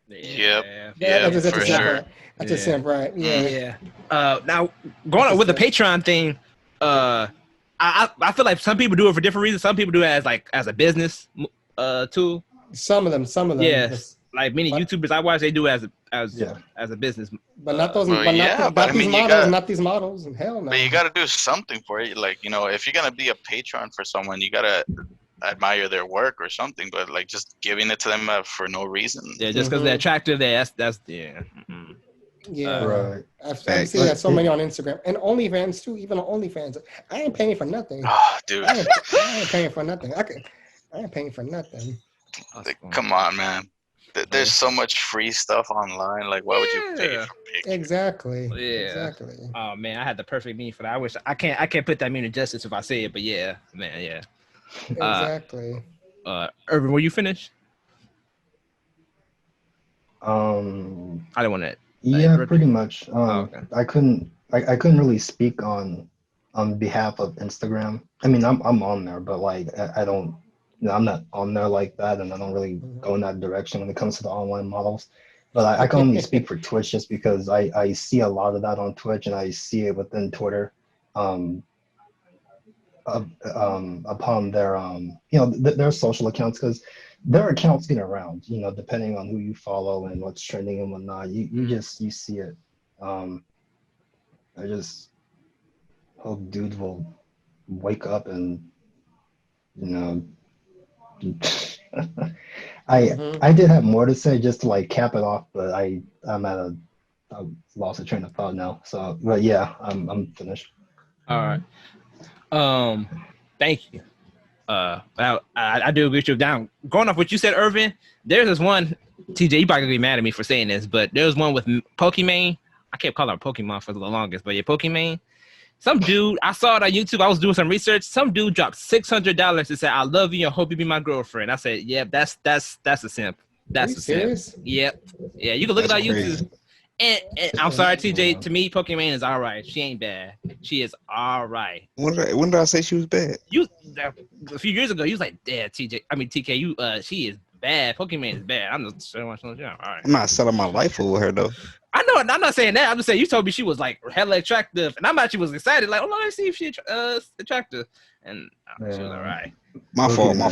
Yep. That's for a simp, sure. right? That's a simp, right? Yeah. Now going on with the Patreon thing, I feel like some people do it for different reasons. Some people do it as a business tool. Some of them. Yes. Like many YouTubers I watch, they do it as a business. But not those. Not these models. And hell no. But you got to do something for it. Like if you're gonna be a patron for someone, you gotta admire their work or something. But like just giving it to them for no reason. Yeah, just because they're attractive. That's Yeah. Right. I've seen that so many on Instagram and OnlyFans too. Even on OnlyFans, I ain't paying for nothing. Oh, dude. I ain't paying for nothing. I ain't paying for nothing. Like, come on, man. There's so much free stuff online. Like, why would you pay Yeah. for pictures? Exactly. Yeah. Exactly. Oh man, I had the perfect meme for that. I wish I can't put that meme to justice if I say it, but yeah, man, yeah. Exactly. Irvin, were you finished? I didn't want to. Yeah, pretty much. Okay. I couldn't really speak on behalf of Instagram. I mean, I'm on there, but like I don't, I'm not on there like that, and I don't really go in that direction when it comes to the online models. But I can only speak for Twitch just because I see a lot of that on Twitch, and I see it within Twitter, upon their their social accounts, because their accounts get around, depending on who you follow and what's trending and whatnot. You see it. I just hope dudes will wake up and I did have more to say just to like cap it off, but I lost a train of thought now. So, but yeah, I'm finished. All right. Thank you. I do agree with you. Down going off what you said, Irvin. There's this one. TJ, you probably gonna be mad at me for saying this, but there's one with Pokimane. I kept calling her Pokemon for the longest, but yeah, Pokimane. Some dude, I saw it on YouTube. I was doing some research. Some dude dropped $600 to say, "I love you and hope you be my girlfriend." I said, "Yeah, that's a simp. That's a serious? simp." Yep. Yeah, you can look That's it on crazy. YouTube. And I'm sorry, TJ. To me, Pokimane is all right. She ain't bad. She is all right. When did I say she was bad? You a few years ago, you was like, "Yeah, TJ. I mean, TK. You she is bad. Pokimane is bad." I'm just saying, all right. I'm not selling my life over her though. I know. I'm not saying that. I'm just saying you told me she was like hella attractive, and I'm actually was excited. Like, oh, let's see if she attractive, and she was all right. My fault. My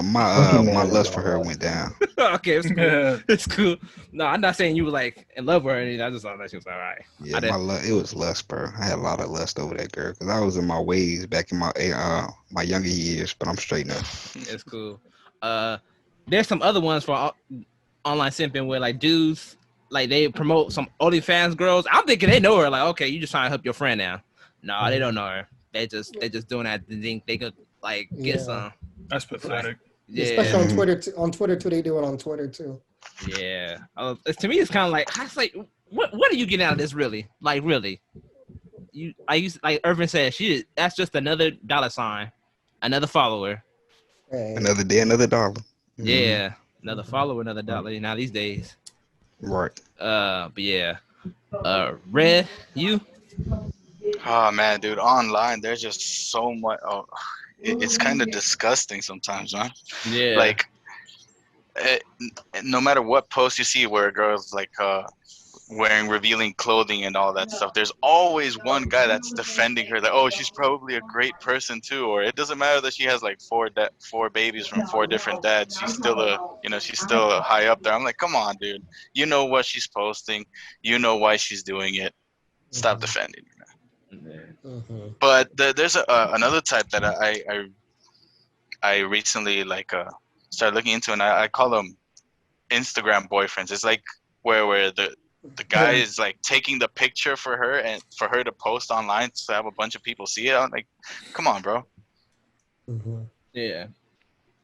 Pokemon is lust all for her right. went down. Okay, it's cool. It's cool. No, I'm not saying you were like in love with her or anything. I just thought that she was all right. Yeah, it was lust, bro. I had a lot of lust over that girl because I was in my ways back in my younger years, but I'm straight now. It's cool. There's some other ones for online simping where like dudes like they promote some OnlyFans girls. I'm thinking they know her. Like, okay, you just trying to help your friend now. No, they don't know her. They just doing that to think they could like get some. That's pathetic. Yeah. Especially on Twitter. On Twitter too, they do it on Twitter too. Yeah. To me, it's kind of like I was like, what are you getting out of this? Really? Like, really? Like Irvin said, that's just another dollar sign, another follower. Hey. Another day, another dollar. Yeah, another follower, another dollar. Now these days. Right. But yeah. Red, you? Oh man, dude, online there's just so much. Oh, it's kind of disgusting sometimes, man. Yeah. Like, no matter what post you see where a girl's like wearing revealing clothing and all that stuff, there's always one guy that's defending her. That, oh, she's probably a great person too, or it doesn't matter that she has like four babies from 4 different dads. She's still high up there. I'm like, come on, dude. You know what she's posting. You know why she's doing it. Stop defending her. But there's another type that I recently started looking into, and I call them Instagram boyfriends. It's like where the guy is like taking the picture for her and for her to post online to have a bunch of people see it. I'm like, come on, bro. Yeah.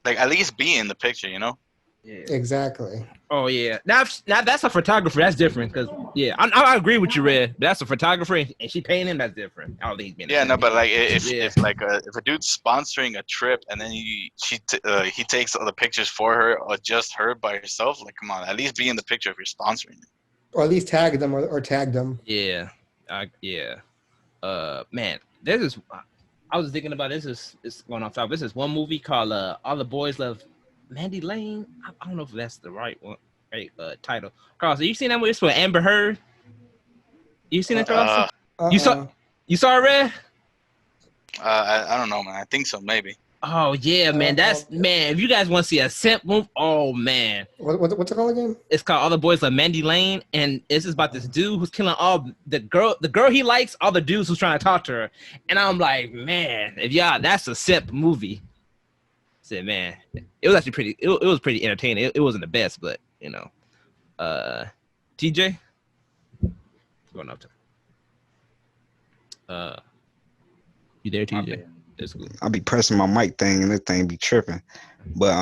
Like, at least be in the picture, you know? Yeah. Exactly. Oh yeah. Now that's a photographer. That's different because I agree with you, Red. That's a photographer, and she paying him. That's different. I don't think he's being. Yeah, no, but like if a dude's sponsoring a trip and then he takes all the pictures for her or just her by herself, like, come on, at least be in the picture if you're sponsoring it. Or at least tag them or tag them. Yeah. Man, there's this. I was thinking about this. It's going off topic. This is one movie called All the Boys Love Mandy Lane. I don't know if that's the right one. Right, title. Carlos, you seen that movie? It's with Amber Heard. You seen it, Carlos? You saw it, Red? I don't know, man. I think so, maybe. Oh yeah, man. Man. If you guys want to see a simp move, oh man. What's it called again? It's called All the Boys Love Mandy Lane, and it's just about this dude who's killing all the girl he likes, all the dudes who's trying to talk to her. And I'm like, man, that's a simp movie. I said, man, it was actually pretty. It was pretty entertaining. It wasn't the best, but you know, TJ, going up to. You there, TJ? That's cool. I be pressing my mic thing and this thing be tripping. But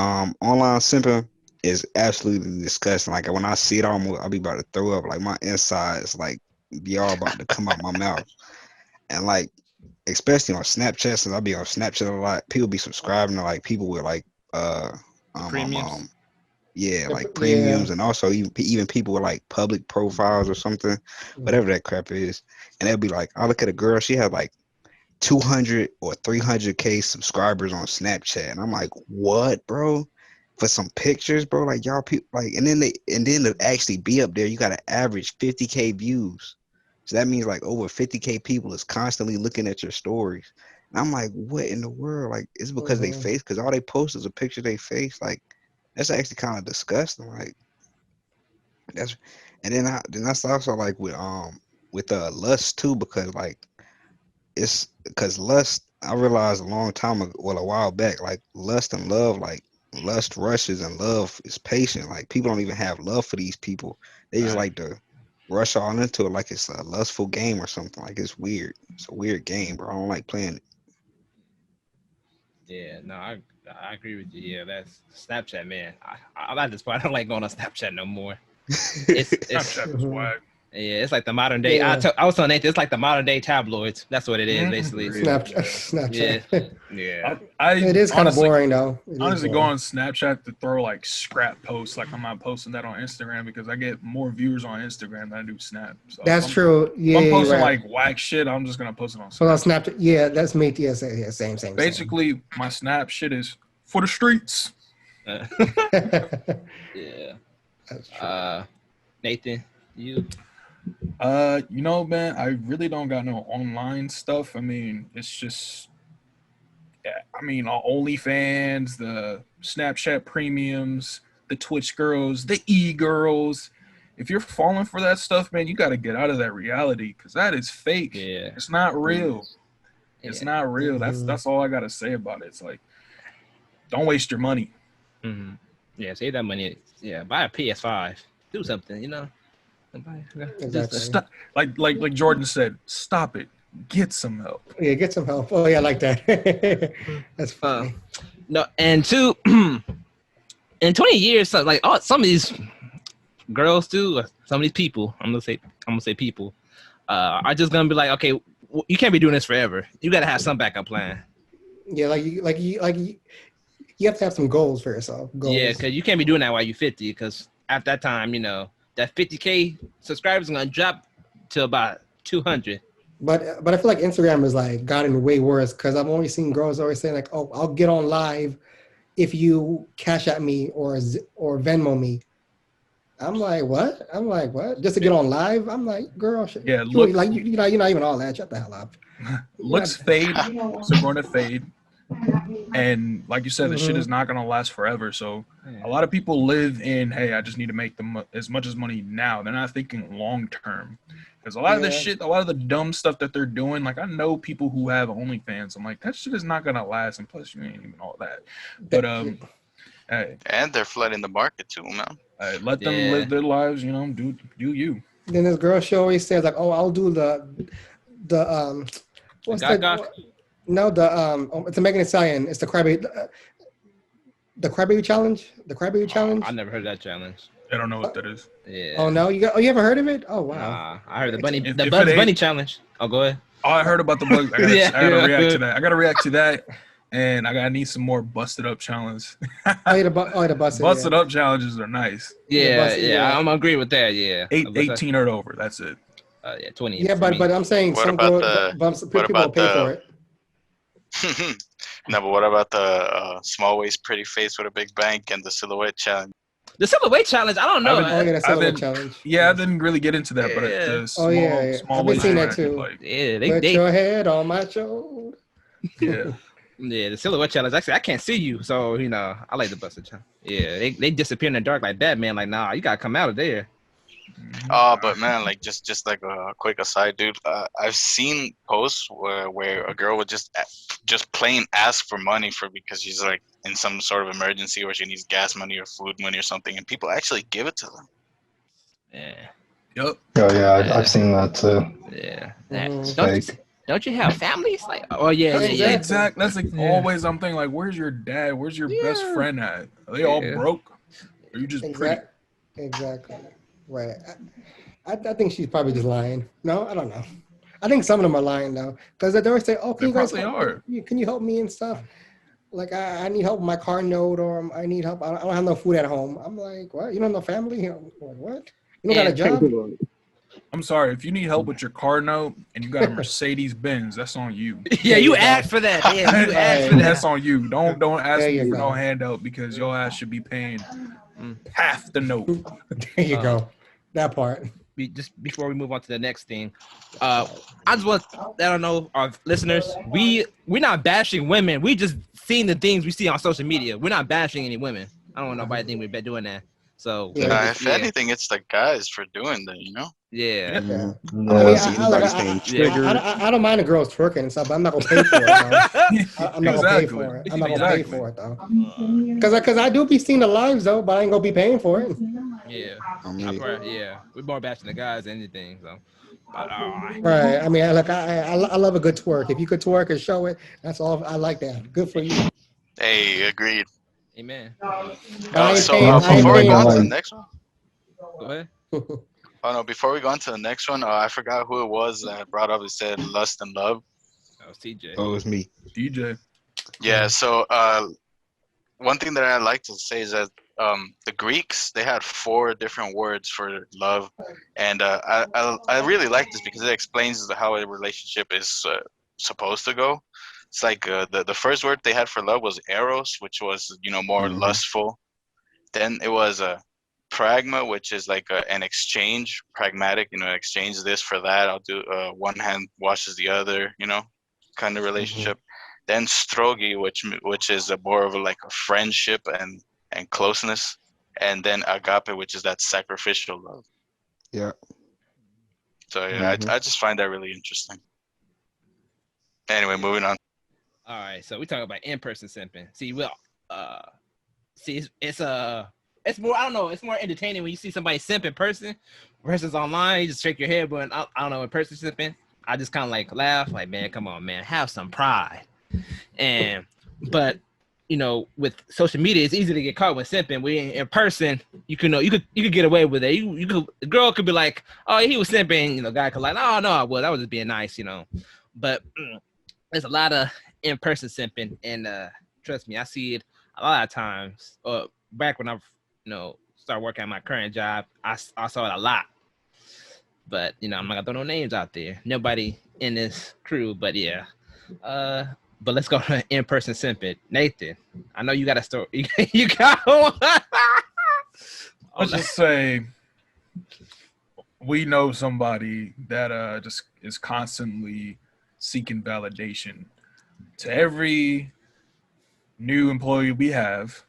online simping, is absolutely disgusting. Like when I see it, I'll be about to throw up. Like my insides, like be all about to come out my mouth. And like, especially on Snapchat, since I'll be on Snapchat a lot, people be subscribing to like people with like Premiums. Yeah, like premiums, and also even people with like public profiles or something, whatever that crap is. And they'll be like, I look at a girl, she had like 200 or 300K subscribers on Snapchat, and I'm like, what, bro? For some pictures, bro? Like y'all people, like, and then to actually be up there, you got to average 50K views. So that means like over 50K people is constantly looking at your stories. And I'm like, what in the world? Like, it's because they face, because all they post is a picture of they face. Like, that's actually kind of disgusting. Like, that's, and then that's also like with lust too, because like it's because lust. I realized a long time ago, well, a while back, like lust and love, like lust rushes and love is patient. Like people don't even have love for these people. They just like to rush all into it like it's a lustful game or something. Like it's weird. It's a weird game, bro. I don't like playing it. Yeah, no, I agree with you. Yeah, that's Snapchat, man. I'm at this point. I don't like going on Snapchat no more. It's Snapchat is whack. Yeah, it's like the modern day. Yeah. I was telling Nathan, it's like the modern day tabloids. That's what it is, basically. Snapchat. Yeah. It is kind of boring though. Honestly, go on Snapchat to throw like scrap posts. Like I'm not posting that on Instagram because I get more viewers on Instagram than I do Snap. So that's true. Yeah, if I'm posting right. like whack shit, I'm just gonna post it on So on Snapchat. Snapchat, yeah, that's me. Yeah, same. Basically, my Snap shit is for the streets. Yeah. That's true. Nathan, you? You know, man, I really don't got no online stuff. I mean, it's just, OnlyFans, the Snapchat premiums, the Twitch girls, the e-girls. If you're falling for that stuff, man, you got to get out of that reality because that is fake. Yeah. It's not real. It's not real. Mm-hmm. That's all I got to say about it. It's like, don't waste your money. Mm-hmm. Yeah, save that money. Yeah, buy a PS5. Do something, you know. Exactly. Stop, like Jordan said, stop it. Get some help. Yeah, get some help. Oh yeah, I like that. That's funny. No, and two, in 20 years, so like some of these girls too, some of these people, I'm gonna say people, are just gonna be like, okay, you can't be doing this forever. You gotta have some backup plan. Yeah, you have to have some goals for yourself. Goals. Yeah, because you can't be doing that while you're 50. Because at that time, you know, that 50K subscribers are gonna drop to about 200. But I feel like Instagram has like gotten way worse because I've only seen girls always saying like, "Oh, I'll get on live if you cash at me or Venmo me." I'm like, what? Just to get on live? I'm like, girl, shit. Yeah, you're not even all that. Shut the hell up. Looks fade, so going to fade. And like you said, the shit is not going to last forever. So a lot of people live in, hey, I just need to make as much as money now. They're not thinking long term. Because a lot of the shit, a lot of the dumb stuff that they're doing, like I know people who have OnlyFans. I'm like, that shit is not going to last. And plus, you ain't even all that. But, hey. And they're flooding the market too, man. Let them live their lives, you know, do you. Then this girl, she always says like, oh, I'll do what's that? No, it's a Megan Thee Stallion. It's the crybaby challenge. The crybaby challenge. I never heard that challenge. I don't know what that is. Yeah. Oh no, you haven't heard of it? Oh wow. Nah, I heard the Bugs Bunny challenge. Oh, go ahead. Oh, I heard about the Bugs. I gotta react to that. I gotta react to that, and I need some more busted up challenges. the busted up challenges are nice. Yeah, I'm agree with that. Yeah, 18 or over. That's it. 20. Yeah, but I'm saying some people will pay for it. No, but what about the small waist, pretty face with a big bank and the silhouette challenge? The silhouette challenge, I don't know. The silhouette challenge. Yeah, I didn't really get into that, but the small I've been seeing that too. Like, yeah, put your head on my shoulder. Yeah. Yeah, the silhouette challenge. Actually, I can't see you, so you know I like the busted challenge. Yeah, they disappear in the dark like Batman. Like, nah, you gotta come out of there. But man, like just like a quick aside, dude. I've seen posts where a girl would just plain ask for money because she's like in some sort of emergency or she needs gas money or food money or something, and people actually give it to them. Yeah. Yep. Oh yeah, I've seen that too. Yeah. Don't you have families? Like, oh yeah. Exactly. That's like always I'm thinking like, where's your dad? Where's your best friend at? Are they all broke? Or you just pretty? Exactly. Right. I think she's probably just lying. No, I don't know. I think some of them are lying though, because they always say, "Oh, can They you guys probably help? are. Can you help me and stuff?" Like I need help with my car note, or I need help. I don't have no food at home. I'm like, what? You don't have no family? I'm like, what? You don't got a job? I'm sorry. If you need help with your car note and you got a Mercedes Benz, that's on you. Yeah, There you you go. asked for that. Yeah, you asked for That's that. on you. Don't ask There me you for no go. handout because your ass should be paying half the note. There you go. That part. Just before we move on to the next thing, I just want to let I know our listeners, we're not bashing women. We just seeing the things we see on social media. We're not bashing any women. I don't want nobody to think we've been doing that. So Yeah. If anything, it's the guys for doing that, you know? yeah. Yeah. No, I mean, see, anybody's getting triggered. I don't mind the girls twerking and stuff, but I'm not gonna pay for it. Though. I'm not gonna pay for it. I'm not gonna pay for it though. Because I do be seeing the lives though, but I ain't gonna be paying for it. Yeah. I mean, Yeah. We're more bashing the guys than anything. So but, Right. I mean, I love a good twerk. If you could twerk and show it, that's all. I like that. Good for you. Hey, agreed. amen. But I ain't So paying. I ain't before we paying go on to for the it. next one, Go ahead. oh no, before we go on to the next one, I forgot who it was that brought up. It said lust and love. That was TJ. oh, it's me. DJ. Yeah. So one thing that I like to say is that the Greeks, they had 4 different words for love, and I really like this because it explains how a relationship is supposed to go. It's like the first word they had for love was eros, which was more lustful. Then it was pragma, which is like an exchange, pragmatic. Exchange this for that. I'll do one hand washes the other. Kind of relationship. Then strogi, which is more of like a friendship and closeness, and then agape, which is that sacrificial love. Yeah. So yeah, I just find that really interesting. Anyway, moving on. All right, so we talk about in-person simping. See, it's more, I don't know, it's more entertaining when you see somebody simp in person versus online. You just shake your head, but I don't know, in person simping, I just kind of like laugh, like, man, come on, man, have some pride. But with social media, it's easy to get caught with simping. We in person, you could get away with it. The girl could be like, oh, he was simping. Guy could like, oh no, I was just being nice. But there's a lot of in-person simping, and trust me, I see it a lot of times. Back when I started working at my current job, I saw it a lot. But I'm not gonna throw no names out there. Nobody in this crew, but yeah. But let's go to in-person simping. Nathan, I know you got a story. You got one. Let's just say we know somebody that just is constantly seeking validation. To every new employee we have,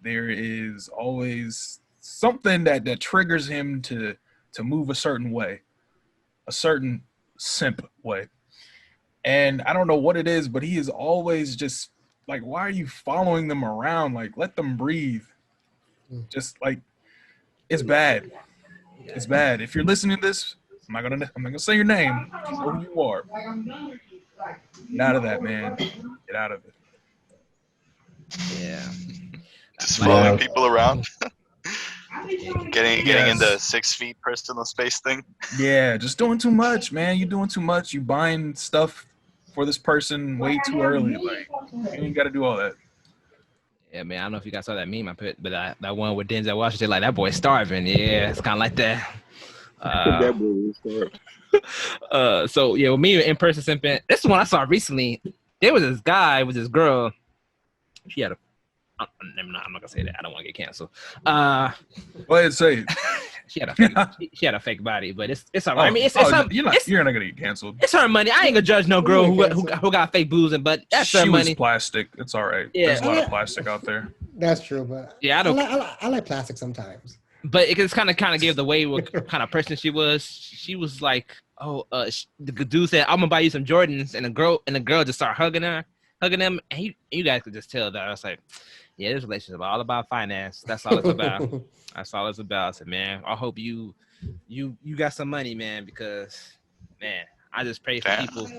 there is always something that triggers him to move a certain way, a certain simp way. And I don't know what it is, but he is always just like, why are you following them around? Like, let them breathe. Just like, it's bad. It's bad. If you're listening to this, I'm not gonna say your name. You know who you are. Get out of that, man. Get out of it. Yeah. Just following Yeah. people around. Getting in the Yes. 6 feet personal space thing. Yeah, just doing too much, man. You're doing too much. You buying stuff for this person way too early. Like, you ain't got to do all that. Yeah, man. I don't know if you guys saw that meme I put, but that one with Denzel Washington, like that boy's starving. Yeah, it's kind of like that. That boy is hard. So yeah, with me in person simping, this one I saw recently. There was this guy with this girl. She had a. I'm not gonna say that. I don't want to get canceled. Go ahead, say it. She had a fake body, but it's all right. I mean, you're not gonna get canceled. It's her money. I ain't gonna judge no girl who got fake boozing, but that's her She money. was plastic. It's all right. Yeah. There's a lot of plastic out there. That's true, but Yeah, I like plastic sometimes. But it just kind of gave the way what kind of person she was. She was like, the dude said, "I'm gonna buy you some Jordans," and the girl just started hugging them, and you guys could just tell that. I was like, yeah, this relationship is all about finance. That's all it's about. That's all it's about. I said, man, I hope you got some money, man, because man, I just pray for people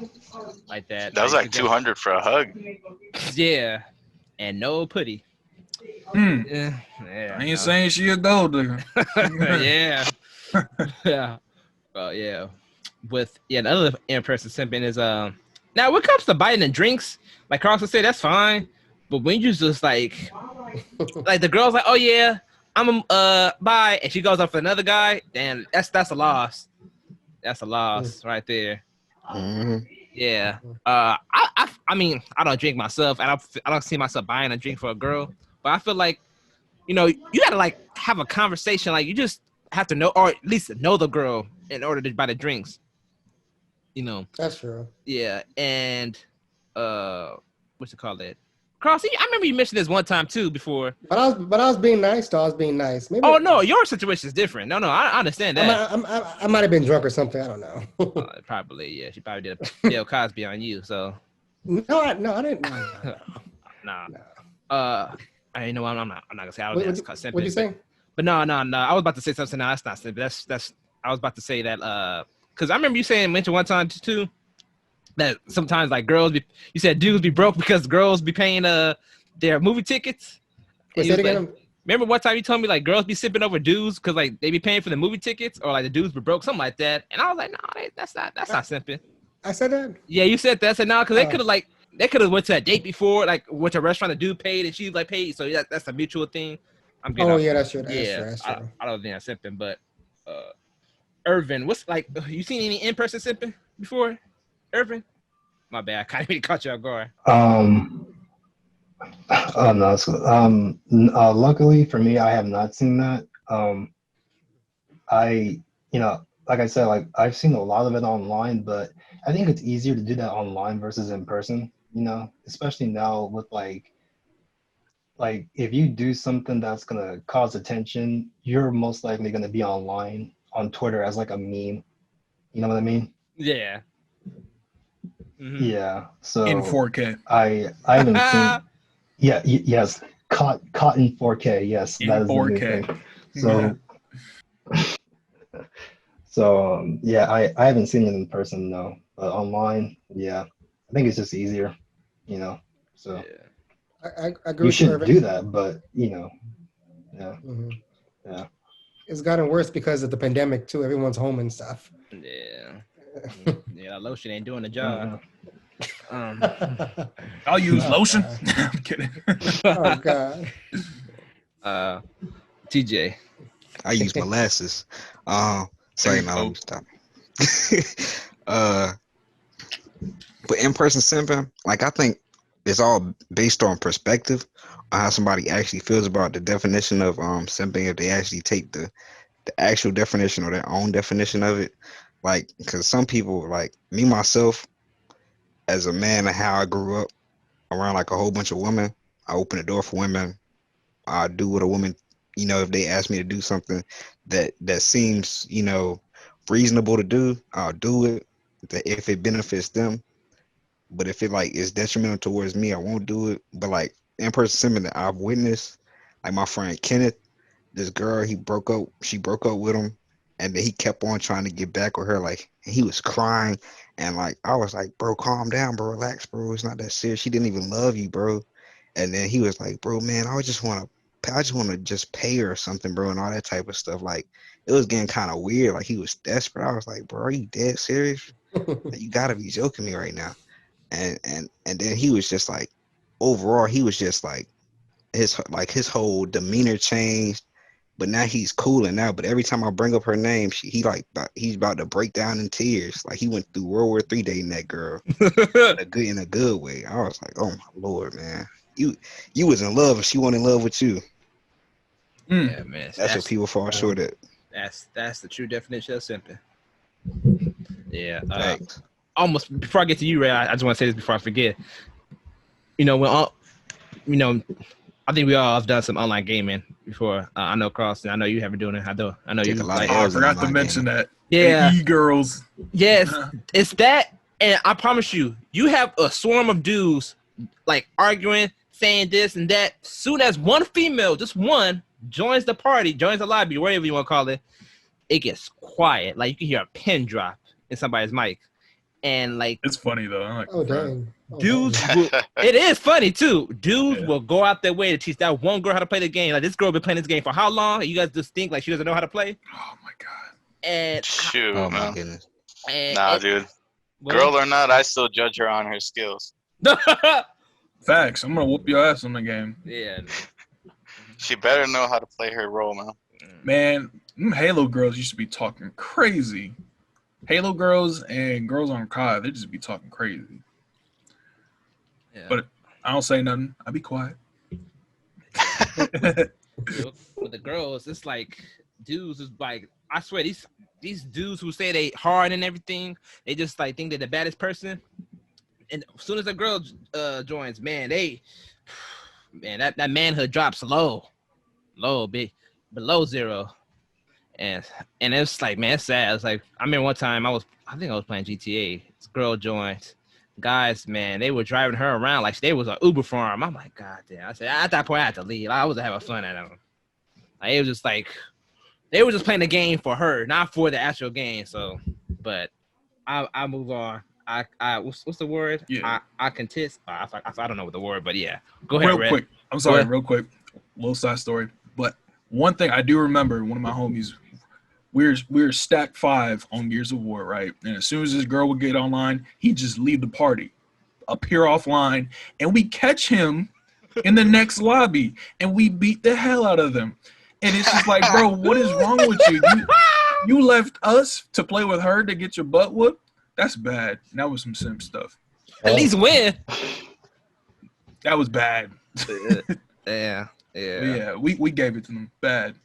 like that. That was like 200 for a hug. Yeah, and no putty. Yeah, I ain't saying she a gold digger. yeah, yeah, yeah. With another in-person simping is now when it comes to buying and drinks, like Carlson said, that's fine. But when you just like the girl's like, oh yeah, I'm bye, and she goes up for another guy, then that's a loss. That's a loss right there. Mm-hmm. Yeah. I mean, I don't drink myself, and I don't see myself buying a drink for a girl. But I feel like, you gotta like have a conversation. Like you just have to know, or at least know the girl in order to buy the drinks. That's true. Yeah, and what's it called? That Cross. I remember you mentioned this one time too before. But I was being nice. Though I was being nice. Maybe. Oh no, your situation is different. No, I understand that. I might have been drunk or something. I don't know. Probably, yeah. She probably did a Bill Cosby on you. So no, I didn't. Nah. I know I'm not gonna say I was simping. What'd you say? But no. I was about to say something. No, that's not simping. That's. I was about to say that because I remember you mentioned one time too that sometimes like you said dudes be broke because girls be paying their movie tickets. Wait, say it again. Remember one time you told me like girls be sipping over dudes because like they be paying for the movie tickets, or like the dudes be broke, something like that. And I was like, no, that's not simping. I said that. Yeah, you said that. I said no, because they could have went to a date before, like went to a restaurant, the dude paid and she like paid, so that's a mutual thing. Yeah, that's true. That's true. I don't think that's simping, but Irvin, what's like? You seen any in-person simping before, Irvin? My bad, I kind of really caught you off guard. Oh no. So, luckily for me, I have not seen that. Like I said, like I've seen a lot of it online, but I think it's easier to do that online versus in person. Especially now with like if you do something that's gonna cause attention, you're most likely gonna be online on Twitter as like a meme. You know what I mean? Yeah. Mm-hmm. Yeah. So in 4K. I haven't seen. Yeah. Yes. Caught in 4K. Yes. In that is 4K. The new thing. So yeah, I haven't seen it in person though, but online, yeah, I think it's just easier. So I agree. You should do that, but yeah. Mm-hmm. Yeah. It's gotten worse because of the pandemic too. Everyone's home and stuff. Yeah. Yeah, lotion ain't doing the job. I'll use lotion. I'm kidding. Oh God. TJ. I use molasses. Sorry, no, let me stop. But in-person simping, like I think it's all based on perspective on how somebody actually feels about the definition of simping. If they actually take the actual definition or their own definition of it, like because some people, like me myself, as a man and how I grew up around like a whole bunch of women, I open the door for women. I do what a woman, if they ask me to do something that seems, reasonable to do, I'll do it. If it benefits them, but if it like is detrimental towards me, I won't do it. But like in-person simping that I've witnessed, like my friend Kenneth, this girl, she broke up with him, and then he kept on trying to get back with her. Like he was crying, and like I was like, bro, calm down, bro, relax, bro. It's not that serious. She didn't even love you, bro. And then he was like, bro, man, I just want to just pay her or something, bro, and all that type of stuff. Like it was getting kind of weird. Like he was desperate. I was like, bro, are you dead serious? Like, you gotta be joking me right now. And then he was just like, overall, he was just like his whole demeanor changed. But now he's cooling now. But every time I bring up her name, he's about to break down in tears. Like he went through World War III dating that girl in a good way. I was like, oh my Lord, man, you was in love, and she wasn't in love with you. Yeah, man. That's what people fall short at. That's the true definition of simping. Yeah. Thanks. Almost before I get to you, Ray, I just want to say this before I forget. I think we all have done some online gaming before. I know CARLSTON. I know you haven't doing it. I know you. I forgot to mention that. Yeah. E-girls. Yes, it's that, and I promise you, you have a swarm of dudes like arguing, saying this and that. Soon as one female, just one, joins the party, joins the lobby, whatever you want to call it, it gets quiet. Like you can hear a pin drop in somebody's mic. And like, It's funny though. I like Oh Fry. dang. Oh, dudes dang. will, it is funny too. Dudes Yeah. will go out their way to teach that one girl how to play the game. Like, this girl been playing this game for how long? You guys just think like she doesn't know how to play? Oh my god. And Shoot, Oh my man. goodness. Nah, dude. Girl or not, I still judge her on her skills. Facts. I'm gonna whoop your ass on the game. Yeah. She better know how to play her role, man. Man, them Halo girls used to be talking crazy. Halo girls and girls on COD, they just be talking crazy. Yeah. But I don't say nothing. I be quiet. With the girls, it's like dudes is like, I swear these dudes who say they hard and everything, they just like think they're the baddest person. And as soon as a girl joins, man, that manhood drops low, big below zero. And it's like, man, it's sad. It's like, I remember one time I think I was playing GTA. This girl joined. Guys, man, they were driving her around like they was an Uber farm. I'm like, God damn. I said, at that point, I had to leave. I wasn't having fun at them. Like, it was just like, they were just playing the game for her, not for the actual game. So, but I move on. What's the word? Yeah. I contest. I don't know what the word, but yeah. Go ahead, Real Red. quick. I'm sorry, real quick. Little side story. But one thing I do remember, one of my homies, we were stacked 5 on Gears of War, right? And as soon as this girl would get online, he'd just leave the party, appear offline, and we catch him in the next lobby, and we beat the hell out of them. And it's just like, bro, what is wrong with you? You left us to play with her to get your butt whooped? That's bad. That was some simp stuff. At least win. That was bad. Yeah. Yeah, we gave it to them. Bad.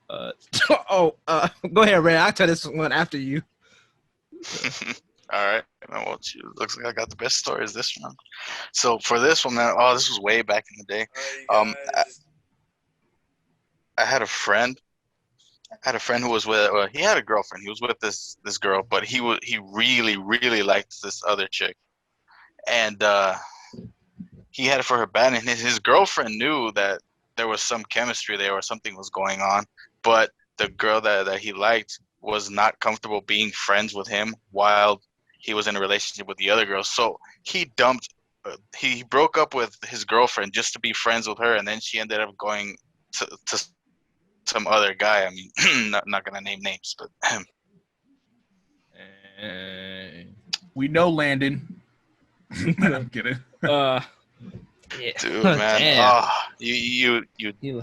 Go ahead, Red. I'll tell this one after you. All right. Well, looks like I got the best stories this round. So for this one, man, this was way back in the day. I had a friend. Who was with. He had a girlfriend. He was with this girl, but he really, really liked this other chick, and he had it for her bad. And his girlfriend knew that there was some chemistry there or something was going on, but the girl that he liked was not comfortable being friends with him while he was in a relationship with the other girl. So he broke up with his girlfriend just to be friends with her, and then she ended up going to some other guy. I mean, not gonna name names, but we know Landon. I'm kidding. Yeah. Dude, man, you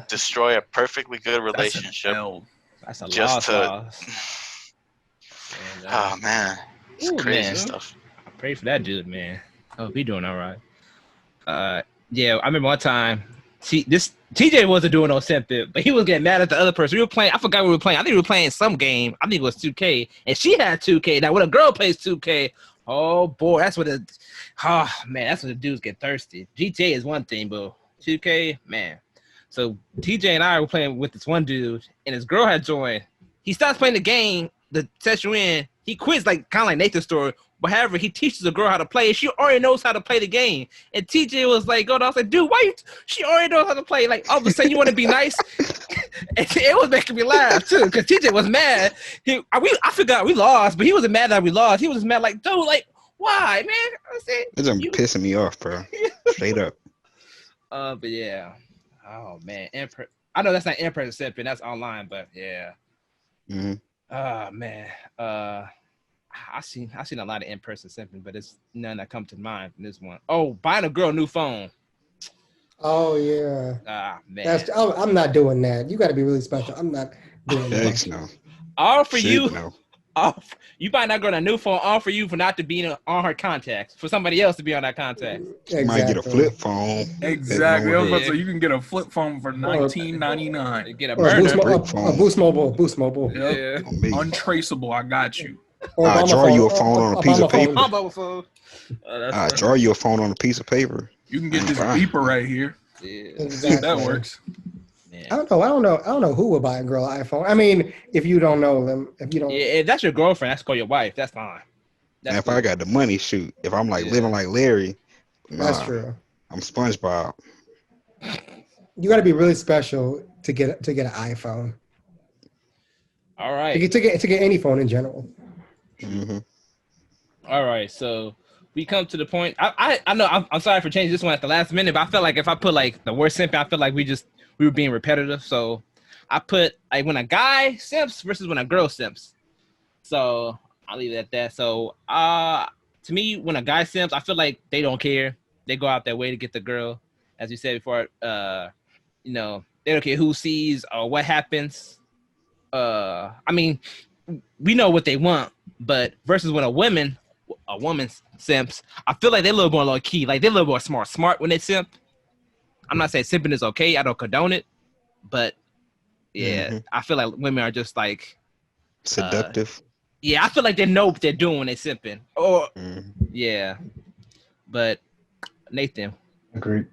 destroy a perfectly good relationship. That's a just loss. And, oh man, it's crazy stuff. I pray for that dude, man. I hope he doing all right. Yeah, I remember one time. TJ wasn't doing no simping, but he was getting mad at the other person. We were playing. I forgot what we were playing. I think we were playing some game. I think it was 2K, and she had 2K. Now when a girl plays 2K, oh boy, that's when the dudes get thirsty. GTA is one thing, but 2K, man. So TJ and I were playing with this one dude, and his girl had joined. He starts playing the game, the session in. He quits, like kind of like Nathan's story. But however, he teaches the girl how to play. She already knows how to play the game. And TJ was like, going on, like, dude, she already knows how to play. Like, all of a sudden, you want to be nice? And it was making me laugh, too, because TJ was mad. I forgot we lost, but he wasn't mad that we lost. He was just mad, like, dude, like, why, man? I said, it's pissing me off, bro. Straight up. But yeah. Oh, man. I know that's not in-person simping. That's online, but yeah. Mm-hmm. Oh, man. I seen a lot of in-person simping, but it's none that come to mind from this one. Oh, buying a girl a new phone. Oh yeah. Man. I'm not doing that. You got to be really special. I'm not doing that. No. All for Shit, you. No. You buying that girl a new phone. All for you for not to be on her contacts. For somebody else to be on that contact. Exactly. Might get a flip phone. Exactly. So you can get a flip phone for $19.99. Get a Boost Mobile. Yep. Yeah. Untraceable. I got you. I'll draw you a phone on a piece of paper. I'll draw you a phone on a piece of paper. You can get this beeper right here. Yeah. Exactly. That works. Man. I don't know who would buy a girl an iPhone. I mean, if you don't know them, if you don't. Yeah, if that's your girlfriend, that's called your wife. That's fine. And if I got the money, shoot. If I'm like living like Larry, that's true. I'm SpongeBob. You got to be really special to get an iPhone. All right. To get any phone in general. Mm-hmm. All right, so we come to the point. I know I'm sorry for changing this one at the last minute, but I felt like if I put like the word simp, I feel like we were being repetitive. So I put like when a guy simps versus when a girl simps. So I'll leave it at that. So to me, when a guy simps, I feel like they don't care. They go out their way to get the girl, as you said before. You know, they don't care who sees or what happens. I mean, we know what they want, but versus when a woman simps, I feel like they're a little more low key. Like they're a little more smart when they simp. I'm not saying simping is okay. I don't condone it, but yeah, I feel like women are just like seductive. Yeah, I feel like they know what they're doing when they're simping. Or yeah, but Nathan, Agreed.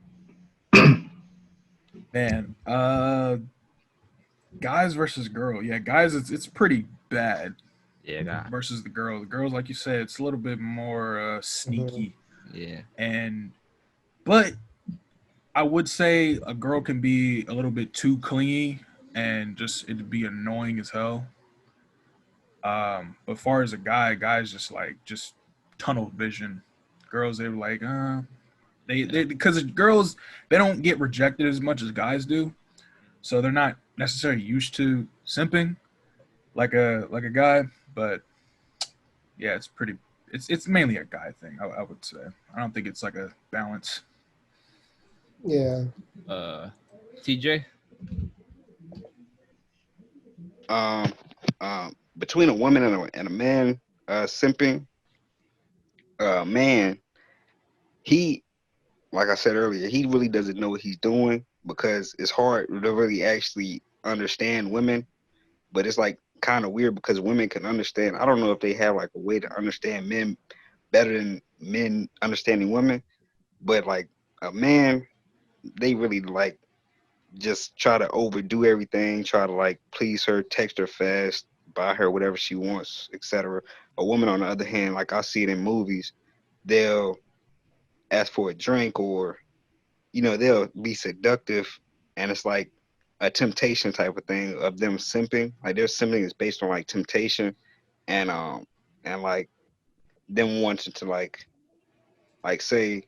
Man, guys versus girl. Yeah, guys, it's pretty bad. Yeah, God. Versus the girl. The girls, like you said, it's a little bit more sneaky. Yeah. But I would say a girl can be a little bit too clingy and just it'd be annoying as hell. But as far as a guys just tunnel vision. Girls, they're like, they because girls they don't get rejected as much as guys do, so they're not necessarily used to simping like a guy. But yeah, it's mainly a guy thing. I would say. I don't think it's like a balance. Yeah. TJ. Between a woman and a man simping, man, he, like I said earlier, he really doesn't know what he's doing because it's hard to really actually understand women. But it's like kind of weird because women can understand. I don't know if they have like a way to understand men better than men understanding women, but like a man, they really like just try to overdo everything, try to like please her, text her fast, buy her whatever she wants, etc. A woman, on the other hand, like I see it in movies, they'll ask for a drink or, they'll be seductive, and it's like a temptation type of thing of them simping. Like their simping is based on like temptation and like them wanting to like say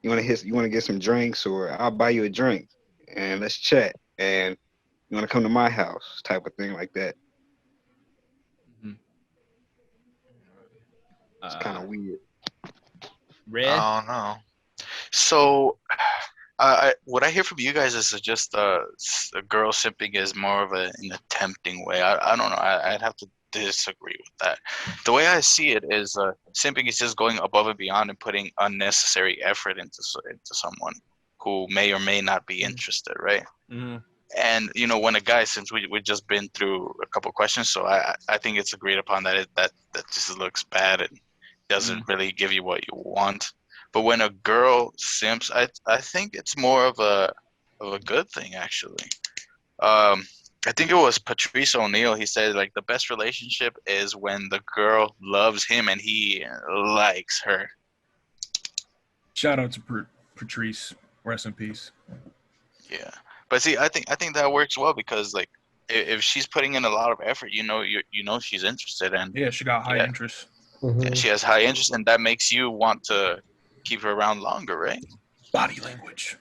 you want to get some drinks or I'll buy you a drink and let's chat and you want to come to my house type of thing like that. It's kind of weird. Red. Oh no. So, what I hear from you guys is just a girl simping is more of in a tempting way. I don't know. I'd have to disagree with that. The way I see it is simping is just going above and beyond and putting unnecessary effort into someone who may or may not be interested, right? Mm-hmm. And when a guy, since we've just been through a couple questions, so I think it's agreed upon that that just looks bad and doesn't really give you what you want. But when a girl simps, I think it's more of a good thing actually. I think it was Patrice O'Neill. He said like the best relationship is when the girl loves him and he likes her. Shout out to Patrice. Rest in peace. Yeah, but see, I think that works well because like if she's putting in a lot of effort, you know she's interested and yeah, she got high interest. Yeah, she has high interest, and that makes you want to keep her around longer, right? Body language.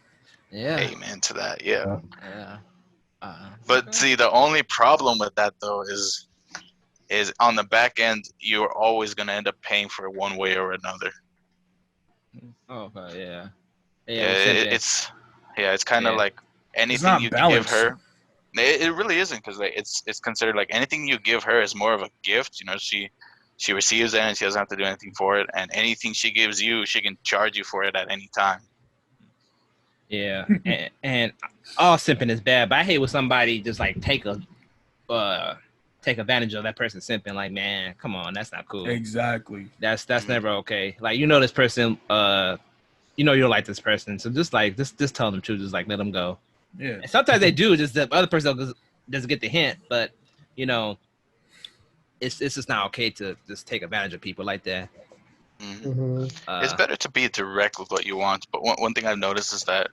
Yeah. Amen to that. Yeah. Yeah. But see, the only problem with that though is on the back end, you're always gonna end up paying for it one way or another. Oh, yeah. It's kind of like anything you balanced. give her. It really isn't because like, it's considered like anything you give her is more of a gift. She receives it and she doesn't have to do anything for it. And anything she gives you, she can charge you for it at any time. Yeah, and all simping is bad, but I hate when somebody just like take advantage of that person simping. Like, man, come on, that's not cool. Exactly. That's never okay. Like, this person, you don't like this person, so just tell them to just like let them go. Yeah. And sometimes they do, just the other person doesn't get the hint, but it's just not okay to just take advantage of people like that. It's better to be direct with what you want. But one thing I've noticed is that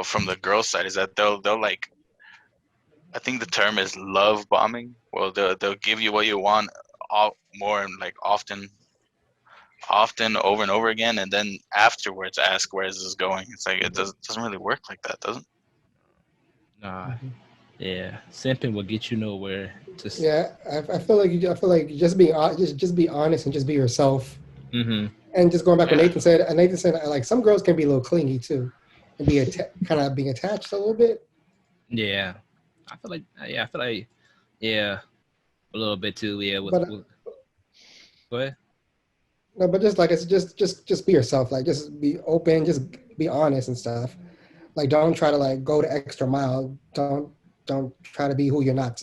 from the girl side is that they'll like, I think the term is love bombing. Well, they'll give you what you want more and like often. often over and over again, and then afterwards ask where is this going. It's like it doesn't really work like that, does it? Nah. Yeah, simping will get you nowhere. Yeah, I feel like just be honest and just be yourself. Mm-hmm. And just going back what Nathan said, like some girls can be a little clingy too, and be kind of being attached a little bit. Yeah, I feel like a little bit too. Yeah, go ahead. No, but just like it's just be yourself. Like just be open, just be honest and stuff. Like don't try to like go the extra mile. Don't try to be who you're not.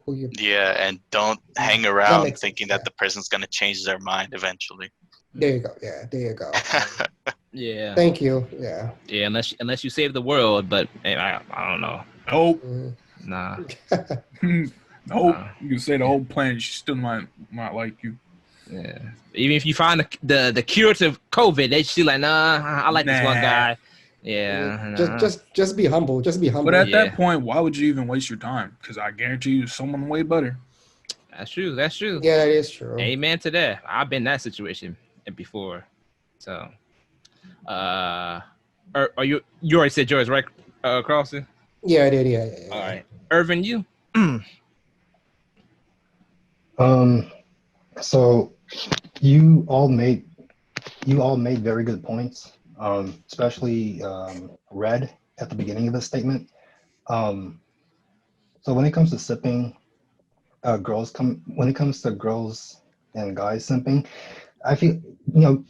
Yeah, and don't hang around thinking that the person's gonna change their mind eventually. There you go. Yeah, there you go. Yeah. Thank you. Yeah. Yeah, unless you save the world, but I don't know. Nope. Nah. Nope. You can say the whole planet, she still might like you. Yeah. Even if you find the cure to COVID, they still like, nah, I like this one guy. Yeah. Just be humble. Just be humble. But at that point, why would you even waste your time? Because I guarantee you, someone way better. That's true. That's true. Yeah, that is true. Amen to that. I've been in that situation before. So, are you already said yours, right, CARLSTON? Yeah, I did. Yeah. All right, Irvin, you. So you all made very good points, especially Red at the beginning of the statement. So when it comes to sipping, when it comes to girls and guys simping, I feel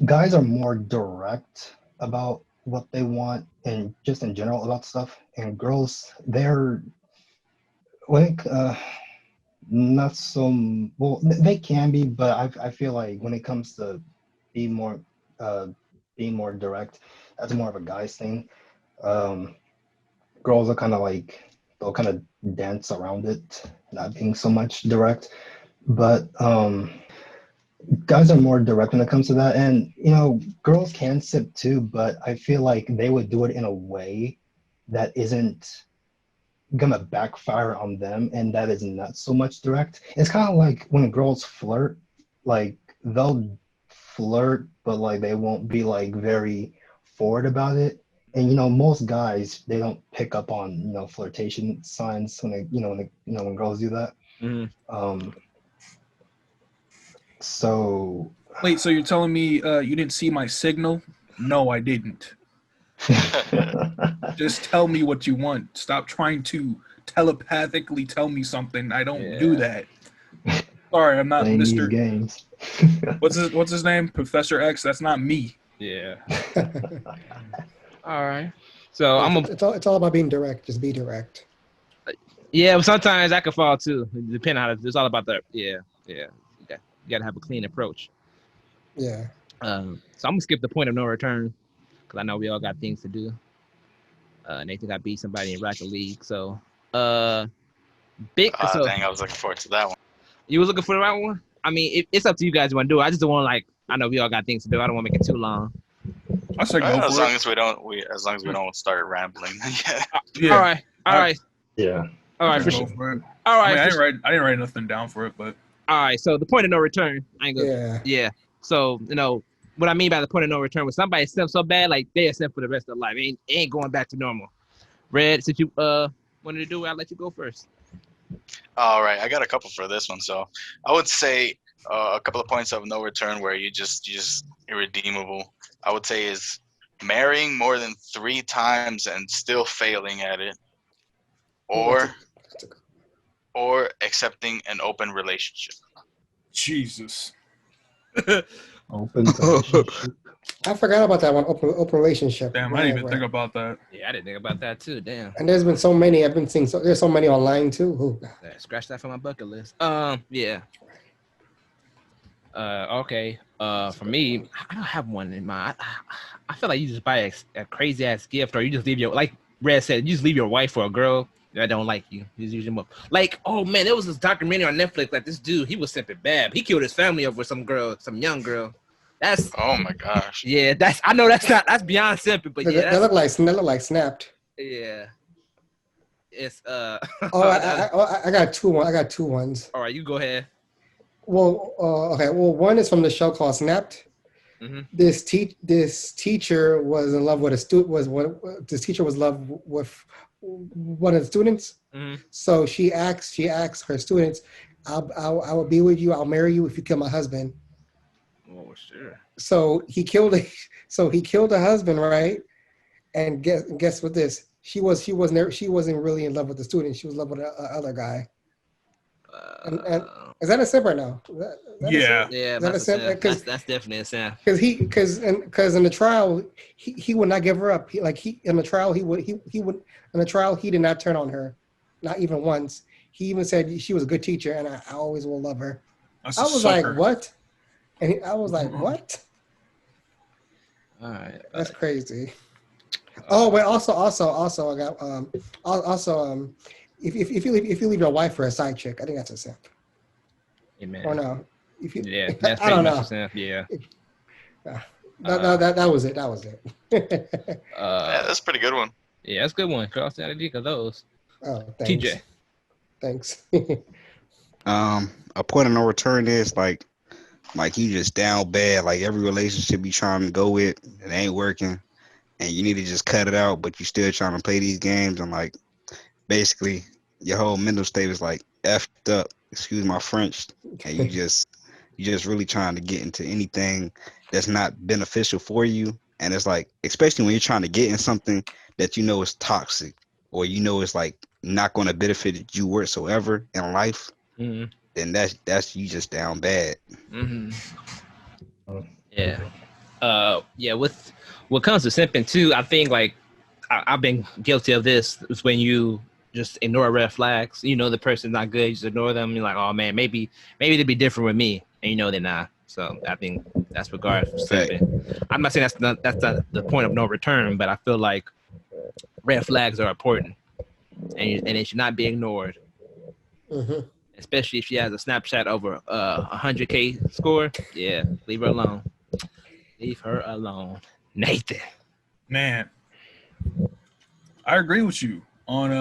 guys are more direct about what they want and just in general about stuff, and girls not so well. They can be, but I feel like when it comes to being more direct, that's more of a guy's thing. Girls are kind of like they'll kind of dance around it, not being so much direct. But guys are more direct when it comes to that, and girls can sip too, but I feel like they would do it in a way that isn't gonna backfire on them, and that is not so much direct. It's kind of like when girls flirt, like they'll flirt, but like they won't be like very forward about it. And most guys, they don't pick up on flirtation signs when girls do that. Mm-hmm. So wait, so you're telling me you didn't see my signal? No, I didn't. Just tell me what you want. Stop trying to telepathically tell me something. I don't do that. Sorry, I'm not playing Mr. these games. What's his name? Professor X. That's not me. Yeah. All right. So it's all about being direct. Just be direct. Yeah, but sometimes I can fall too. Depending on how it's all about that. Yeah. You gotta have a clean approach. Yeah. So I'm gonna skip the point of no return because I know we all got things to do. Nathan got beat somebody in Rocket League. So dang, I was looking forward to that one. You was looking for the right one? I mean, it's up to you guys. You want to do it? I just don't want I know we all got things to do. I don't want to make it too long. I say go for it. As long as we don't start rambling. Yeah. All right. Yeah. All right. For sure. All right. I didn't write nothing down for it, but. All right. So the point of no return. I ain't gonna. Yeah. So what I mean by the point of no return was somebody simp so bad, like they are simp for the rest of their life. It ain't going back to normal. Red, since you wanted to do it, I'll let you go first. All right, I got a couple for this one. So I would say a couple of points of no return where you just irredeemable. I would say is marrying more than 3 times and still failing at it, or accepting an open relationship. Jesus. Open relationship. I forgot about that one. Open relationship. Damn, I didn't even think about that. Yeah, I didn't think about that too. Damn. And there's been so many. I've been seeing. There's so many online too. Ooh. Scratch that from my bucket list. Yeah. Okay. For me, I don't have one in mind. I feel like you just buy a crazy ass gift, or you just leave like Red said, you just leave your wife for a girl that don't like you. You just use them up. Like, oh man, there was this documentary on Netflix. Like this dude, he was simping bad. He killed his family over some young girl. That's oh my gosh. Yeah, that's beyond simping, but yeah, they look like snapped. Yeah. It's I got two. I got 2 ones. All right, you go ahead. Well, okay. Well, one is from the show called Snapped. this teacher was in love with a student. This teacher was in love with one of the students. So she asks her students, I will be with you. I'll marry you if you kill my husband. Oh, sure. So he killed the husband, right? And guess what? She wasn't really in love with the student. She was in love with the other guy. And is that a simp right now? Yeah, that's a simp. That's definitely a simp. Because in the trial he would not give her up. In the trial he did not turn on her, not even once. He even said she was a good teacher and I always will love her. I was like, what? And I was like, what? All right, that's crazy. Oh, but also I got if you leave your wife for a side chick, I think that's a simp. Amen. Or no? That's I don't know. A simp. Yeah. That was it. Yeah, that's a pretty good one. Yeah, that's a good one. CARLSTON had a deal of those. Oh, thanks. TJ. Thanks. A point of no return is like you just down bad. Like every relationship you trying to go with, it ain't working, and you need to just cut it out. But you still trying to play these games, and like basically your whole mental state is like effed up. Excuse my French, and you just really trying to get into anything that's not beneficial for you. And it's like, especially when you're trying to get in something that you know is toxic or you know is like not going to benefit you whatsoever in life, then that's you just down bad. Yeah. With what comes to simping too, I think like I've been guilty of this. Is when you just ignore red flags. You know the person's not good. You just ignore them. You're like, oh man, maybe they'd be different with me, and you know they're not. So I think that's regardless of simping. I'm not saying that's the point of no return, but I feel like red flags are important, and it should not be ignored. Especially if she has a Snapchat over 100K score. Yeah, leave her alone. Leave her alone, Nathan. Man, I agree with you on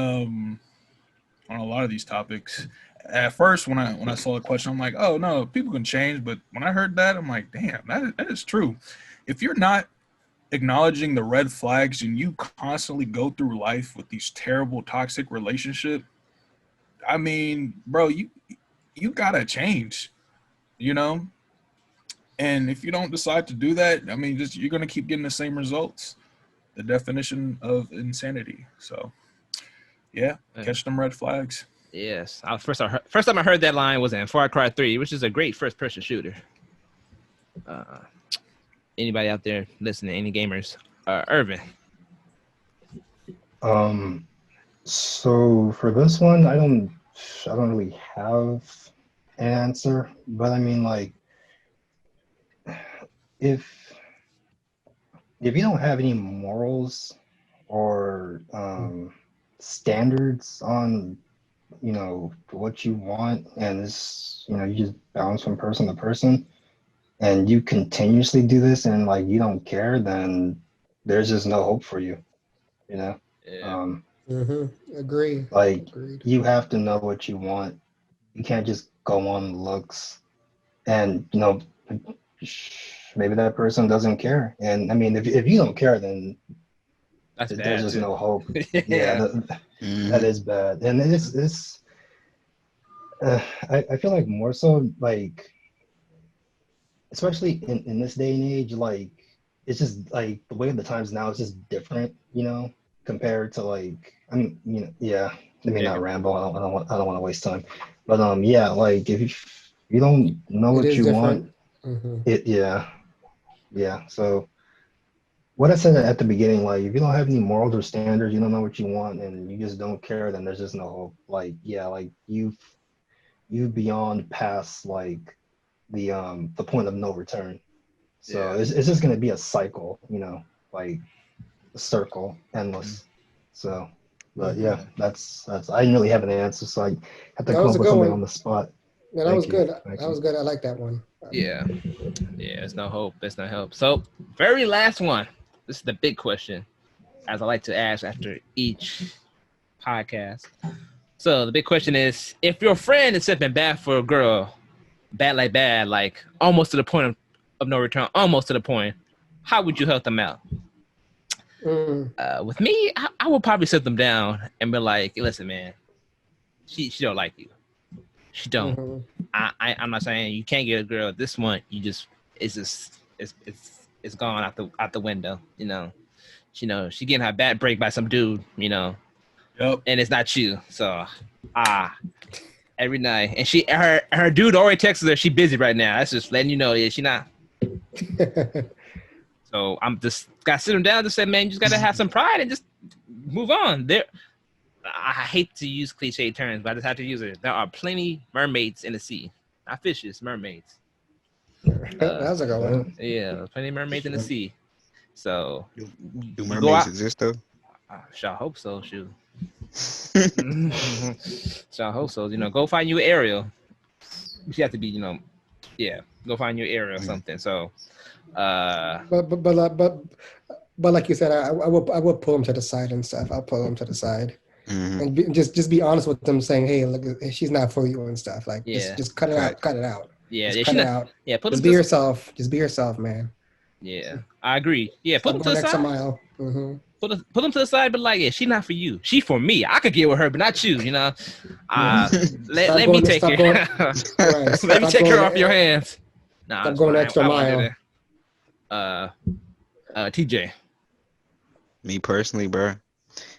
a lot of these topics. At first, when I saw the question, I'm like, oh no, people can change. But when I heard that, I'm like, damn, that is true. If you're not acknowledging the red flags and you constantly go through life with these terrible toxic relationships, I mean, bro, you gotta change, you know. And if you don't decide to do that, I mean, you're gonna keep getting the same results. The definition of insanity. So, yeah, catch them red flags. Yes. First time I heard that line was in Far Cry 3, which is a great first-person shooter. Anybody out there listening? Any gamers? Irvin. So for this one, I don't really have an answer, but I mean, like, if you don't have any morals or standards on, you know, what you want, and this, you know, you just bounce from person to person, and you continuously do this, and like you don't care, then there's just no hope for you, you know. Agree. Like, you have to know what you want. You can't just go on looks, and you know, maybe that person doesn't care. And I mean, if you don't care, then there's just no hope. That is bad. And it's I feel like more so, like, especially in this day and age, like, it's just like the way of the times now is just different, you know, compared to, like, I mean, you know, let me not ramble. I don't want to waste time. But like, if you don't know what you want, so what I said at the beginning, like, if you don't have any morals or standards, you don't know what you want, and you just don't care, then there's just no hope. Like, like you've beyond past, like, the point of no return. So it's just gonna be a cycle, you know, like a circle, endless. So, but that's I didn't really have an answer, so I had to come up with something on the spot. Yeah, that was good. That was good. I like that one. Yeah, it's no hope. It's no hope. So, very last one. This is the big question, as I like to ask after each podcast. So the big question is, if your friend is simping bad for a girl, bad like almost to the point of of no return, almost to the point, how would you help them out? With me, I would probably sit them down and be like, listen, man, she don't like you. She don't. I'm not saying you can't get a girl this month. It's gone out the window. She getting her back break by some dude. And it's not you. So every night, and her dude already texts her. She busy right now. That's just letting you know. Yeah, she not. So I'm just gotta sit him down and say, man, you just gotta have some pride and just move on. I hate to use cliche terms, but I just have to use it. There are plenty mermaids in the sea. Not fishes, mermaids. That's a good one. Yeah, plenty of mermaids in the sea. So do mermaids exist though? Shall hope so. Shoot. Shall hope so. Go find you Ariel. You have to be, go find your area or something. So, but like you said, I will pull them to the side and stuff. I'll pull them to the side and just be honest with them, saying, hey, look, she's not for you and stuff. Like, just cut it out, cut it out. Yeah, cut it out. Yeah, just be yourself. Just be yourself, man. Yeah, I agree. Yeah, put them to the side. Mile. Put them to the side, but like, yeah, she not for you. She for me. I could get with her, but not you. Let me take her. Let me take her off your hands. Nah, stop going extra mile. TJ. Me personally, bro,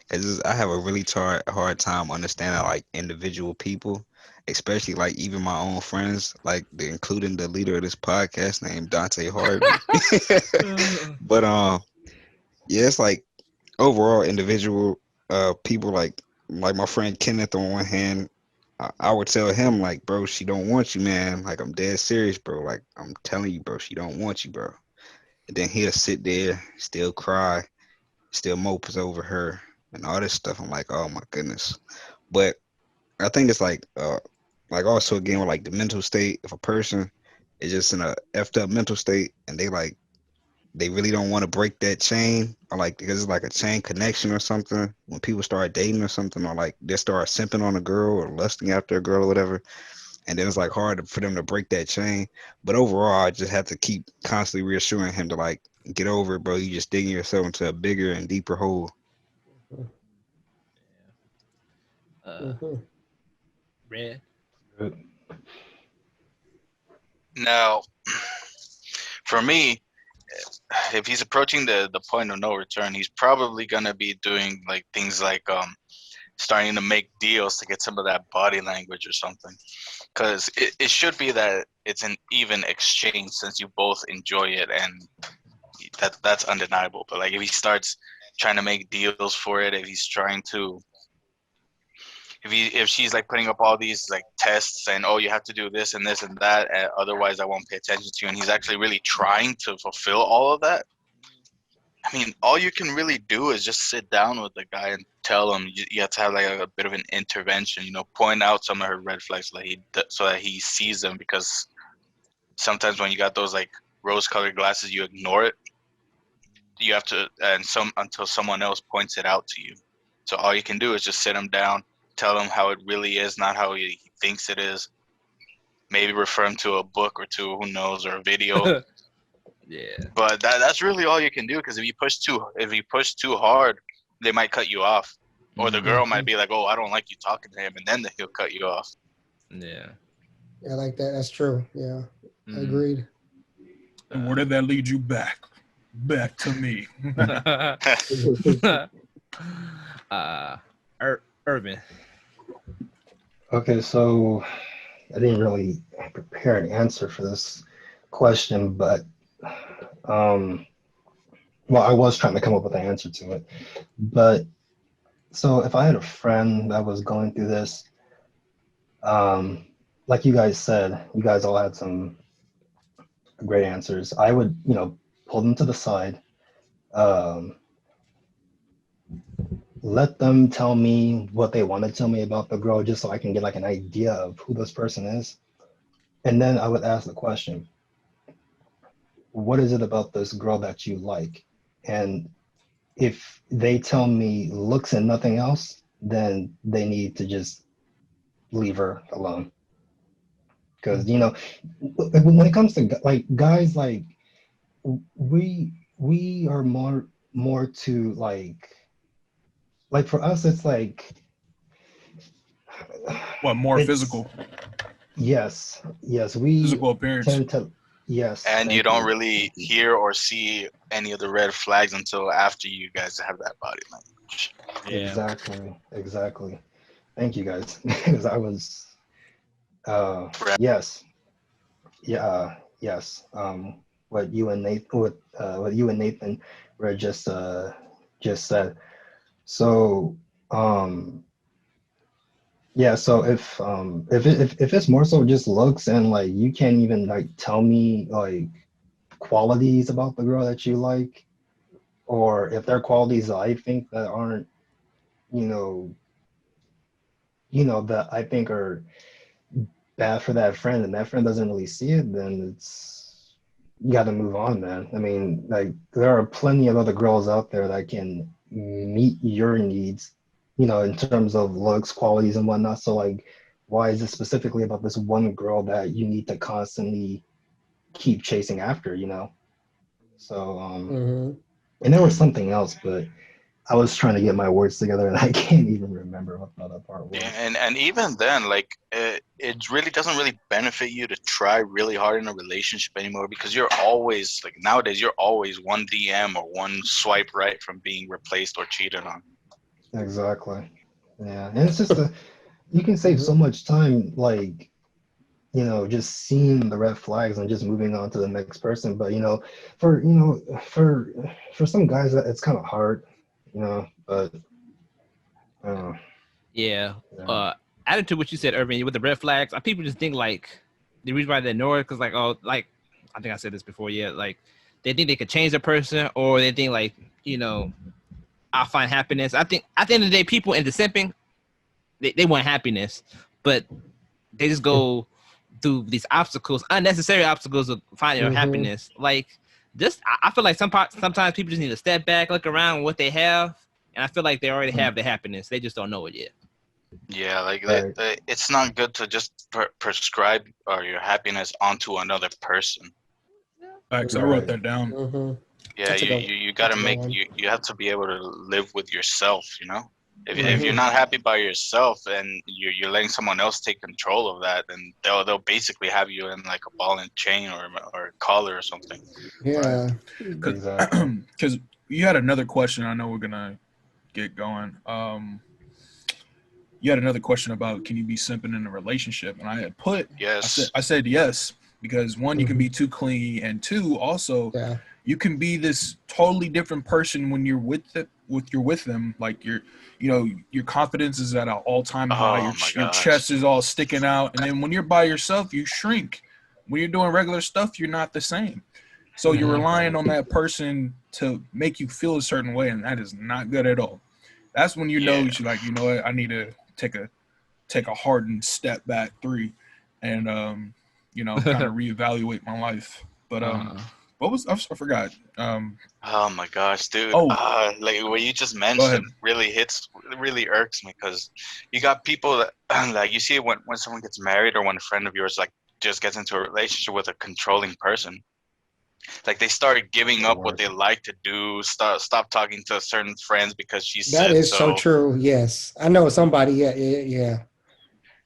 because I have a really hard time understanding like individual people, especially like even my own friends, like including the leader of this podcast named Dante Harvey. But yeah, it's like overall individual people like my friend Kenneth on one hand, I would tell him like, bro, she don't want you, man. Like, I'm dead serious, bro. Like, I'm telling you, bro, she don't want you, bro. And then he'll sit there, still cry, still mopes over her and all this stuff. I'm like, oh my goodness. But I think it's like also again with like the mental state. If a person is just in a effed up mental state and they really don't want to break that chain, or like because it's like a chain connection or something. When people start dating or something, or like they start simping on a girl or lusting after a girl or whatever, and then it's like hard for them to break that chain. But overall, I just have to keep constantly reassuring him to like get over it, bro. You just digging yourself into a bigger and deeper hole. Red. Now, for me, if he's approaching the point of no return, he's probably gonna be doing like things like starting to make deals to get some of that body language or something, because it should be that it's an even exchange since you both enjoy it, and that's undeniable. But like if he starts trying to make deals for it, if he's trying to if she's like putting up all these like tests saying, oh, you have to do this and this and that, otherwise I won't pay attention to you, and he's actually really trying to fulfill all of that, I mean, all you can really do is just sit down with the guy and tell him you have to have like a bit of an intervention, point out some of her red flags so that he sees them, because sometimes when you got those like rose-colored glasses, you ignore it. You have to, until someone else points it out to you. So all you can do is just sit him down, tell him how it really is, not how he thinks it is. Maybe refer him to a book or two, who knows, or a video. Yeah. But that's really all you can do, because if you push too hard, they might cut you off, or the girl might be like, "Oh, I don't like you talking to him," and then he'll cut you off. Yeah. Yeah, like that. That's true. Yeah, agreed. And where did that lead you back? Back to me. Okay, Irvin. so I didn't really prepare an answer for this question, but well, I was trying to come up with an answer to it. But so if I had a friend that was going through this, like you guys said, you guys all had some great answers. I would, pull them to the side, let them tell me what they want to tell me about the girl, just so I can get like an idea of who this person is. And then I would ask the question, what is it about this girl that you like? And if they tell me looks and nothing else, then they need to just leave her alone. because you know, when it comes to like guys, like we are more to like for us, it's like What, more it's physical yes, we appearance? tend to yes, And you thank don't you. really hear or see any of the red flags until after you guys have that body language. Yeah. Exactly. Thank you guys, because I was Right. yes, yeah, yes. What you and Nathan were just said. So yeah, so if it's more so just looks and like you can't even like tell me like qualities about the girl that you like, or if there are qualities that I think that aren't, you know, that I think are bad for that friend and that friend doesn't really see it, then it's you got to move on, man. I mean, like there are plenty of other girls out there that can meet your needs, in terms of looks, qualities, and whatnot. So like, why is it specifically about this one girl that you need to constantly keep chasing after, So and there was something else, but I was trying to get my words together and I can't even remember what the other part was. Yeah, and even then, like it really doesn't really benefit you to try really hard in a relationship anymore, because you're always like nowadays you're always one DM or one swipe right from being replaced or cheated on. Exactly. Yeah, and it's just you can save so much time, like just seeing the red flags and just moving on to the next person. But for for some guys, it's kind of hard, But Yeah. yeah. Added to what you said, Irvin, with the red flags, people just think like the reason why they ignore it because like, oh, like I think I said this before, yeah, like they think they could change a person, or they think like I'll find happiness. I think at the end of the day, people into simping, they want happiness, but they just go through these obstacles, unnecessary obstacles of finding their happiness. Like just, I feel like sometimes people just need to step back, look around what they have, and I feel like they already have the happiness. They just don't know it yet. Yeah, like Right. it's not good to just prescribe your happiness onto another person. Facts. I wrote that down. Yeah, That's a good- you that's gotta a good make one. you have to be able to live with yourself. If you're not happy by yourself and you're letting someone else take control of that, then they'll basically have you in like a ball and chain or a collar or something. Yeah. Exactly. Because you had another question. I know we're gonna get going. You had another question about can you be simping in a relationship, and I had put Yes. I said yes, because one, you can be too clingy, and two, also you can be this totally different person when you're with them. Like your confidence is at an all-time high. Oh my Your gosh. chest is all sticking out, and then when you're by yourself, you shrink. When you're doing regular stuff, you're not the same. So you're relying on that person to make you feel a certain way, and that is not good at all. That's when you know you should, like, what, I need to take a hardened step back 3 and kind of reevaluate my life. But what was I forgot. Oh my gosh, dude. Oh, like what you just mentioned really irks me, because you got people that like you see when someone gets married or when a friend of yours like just gets into a relationship with a controlling person. Like they started giving up what they like to do, stop talking to certain friends because she That said is so so. true. Yes. I know somebody. Yeah.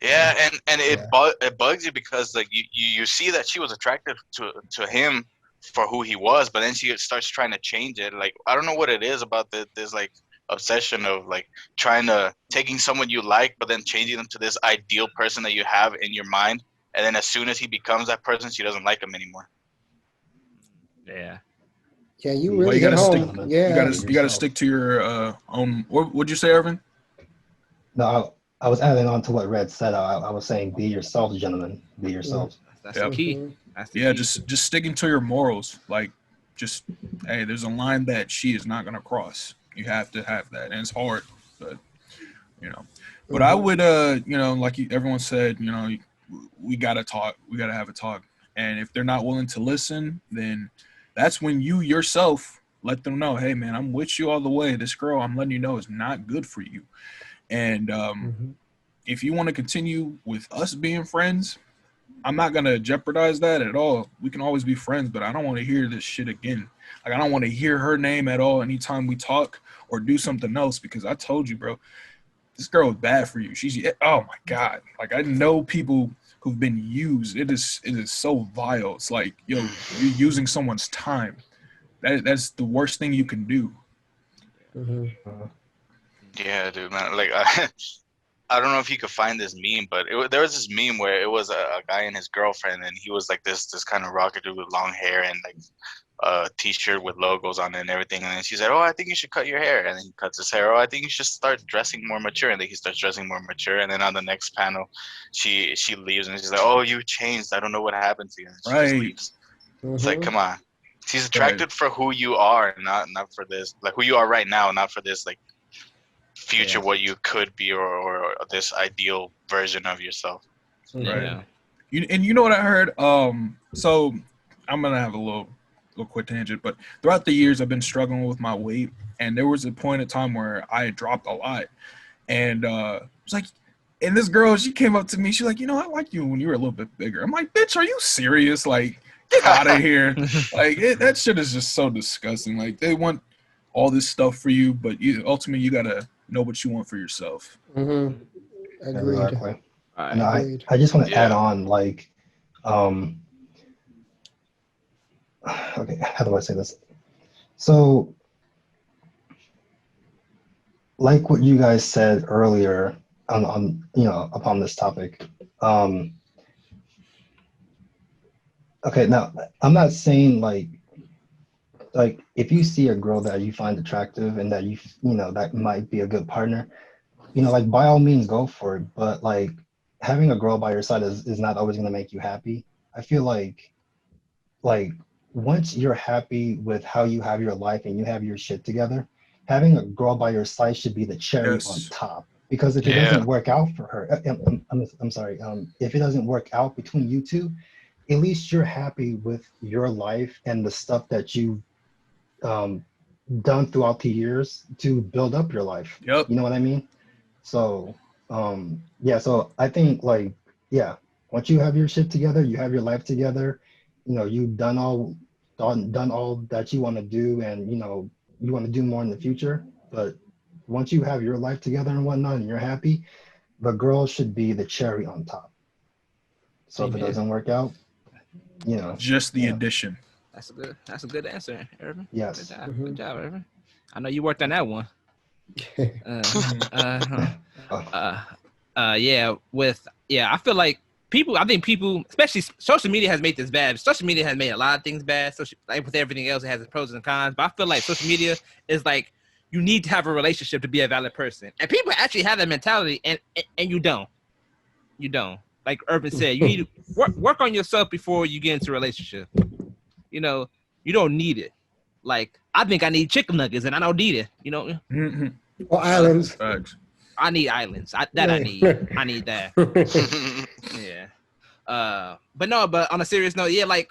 Yeah, and it bugs you because like you see that she was attracted to him for who he was, but then she starts trying to change it. Like I don't know what it is about this like obsession of like taking someone you like, but then changing them to this ideal person that you have in your mind, and then as soon as he becomes that person, she doesn't like him anymore. Yeah. Yeah, you well, really you hit gotta stick. home. Yeah. You gotta stick to your own. What would you say, Irvin? No, I was adding on to what Red said. I was saying, be yourself, gentlemen. Be yourselves. That's the key. That's the key. Just sticking to your morals. Like, just hey, there's a line that she is not gonna cross. You have to have that, and it's hard, but But I would, like everyone said, we gotta talk. We gotta have a talk. And if they're not willing to listen, then that's when you yourself let them know, hey man, I'm with you all the way. This girl, I'm letting you know, is not good for you. And if you want to continue with us being friends, I'm not gonna jeopardize that at all. We can always be friends, but I don't want to hear this shit again. Like I don't want to hear her name at all anytime we talk or do something else, because I told you, bro, this girl is bad for you. She's, oh my God. Like I know people who've been used. It is so vile. It's like, yo, you're using someone's time. That's the worst thing you can do. Yeah, dude, man. Like I don't know if you could find this meme, but there was this meme where it was a guy and his girlfriend, and he was like this kind of rocker dude with long hair and like a t-shirt with logos on it and everything. And then she said, "Oh, I think you should cut your hair." And then he cuts his hair. "Oh, I think you should start dressing more mature." And then he starts dressing more mature. And then on the next panel, she leaves and she's like, "Oh, you changed. I don't know what happened to you." And she just leaves. It's like, come on. She's attracted for who you are, not for this, like who you are right now, not for this like future what you could be or this ideal version of yourself. Right. You know what I heard? So I'm gonna have a little quick tangent, but throughout the years I've been struggling with my weight, and there was a point in time where I had dropped a lot, and it's like, and this girl, she came up to me, she's like, "You know, I like you when you were a little bit bigger." I'm like, "Bitch, are you serious? Like, get out of here!" Like that shit is just so disgusting. Like they want all this stuff for you, but ultimately you gotta know what you want for yourself. Agreed. Exactly. And I just want to add on, like, okay, how do I say this? So, like what you guys said earlier on upon this topic. Okay, now I'm not saying like if you see a girl that you find attractive and that you know that might be a good partner, like by all means go for it. But like having a girl by your side is not always going to make you happy. I feel like once you're happy with how you have your life and you have your shit together, having a girl by your side should be the cherry on top. Because if it doesn't work out for her, I'm sorry, if it doesn't work out between you two, at least you're happy with your life and the stuff that you've done throughout the years to build up your life. Yep. You know what I mean? So so I think once you have your shit together, you have your life together, you've done all that you want to do, and you want to do more in the future. But once you have your life together and whatnot and you're happy, the girl should be the cherry on top. So if it doesn't work out, just the addition. That's a good answer, Ervin. Yes. Good job, Ervin. I know you worked on that one. I feel like people, especially social media has made this bad. Social media has made a lot of things bad. So like with everything else, it has its pros and cons. But I feel like social media is like, you need to have a relationship to be a valid person. And people actually have that mentality, and you don't. You don't. Like Ervin said, you need to work on yourself before you get into a relationship. You don't need it. Like, I think I need chicken nuggets, and I don't need it. Or islands. I need islands. I need that. Yeah. But on a serious note, like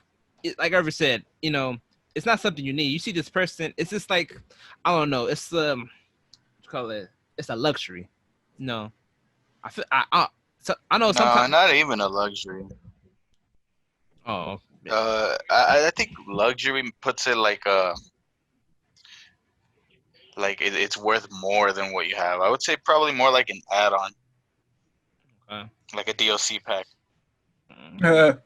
Ervin said, it's not something you need. You see this person, it's just like, I don't know. It's what you call it? It's a luxury. No, I feel I know sometimes. No, not even a luxury. Oh. I think luxury puts it like it's worth more than what you have. I would say probably more like an add-on, like a DLC pack. That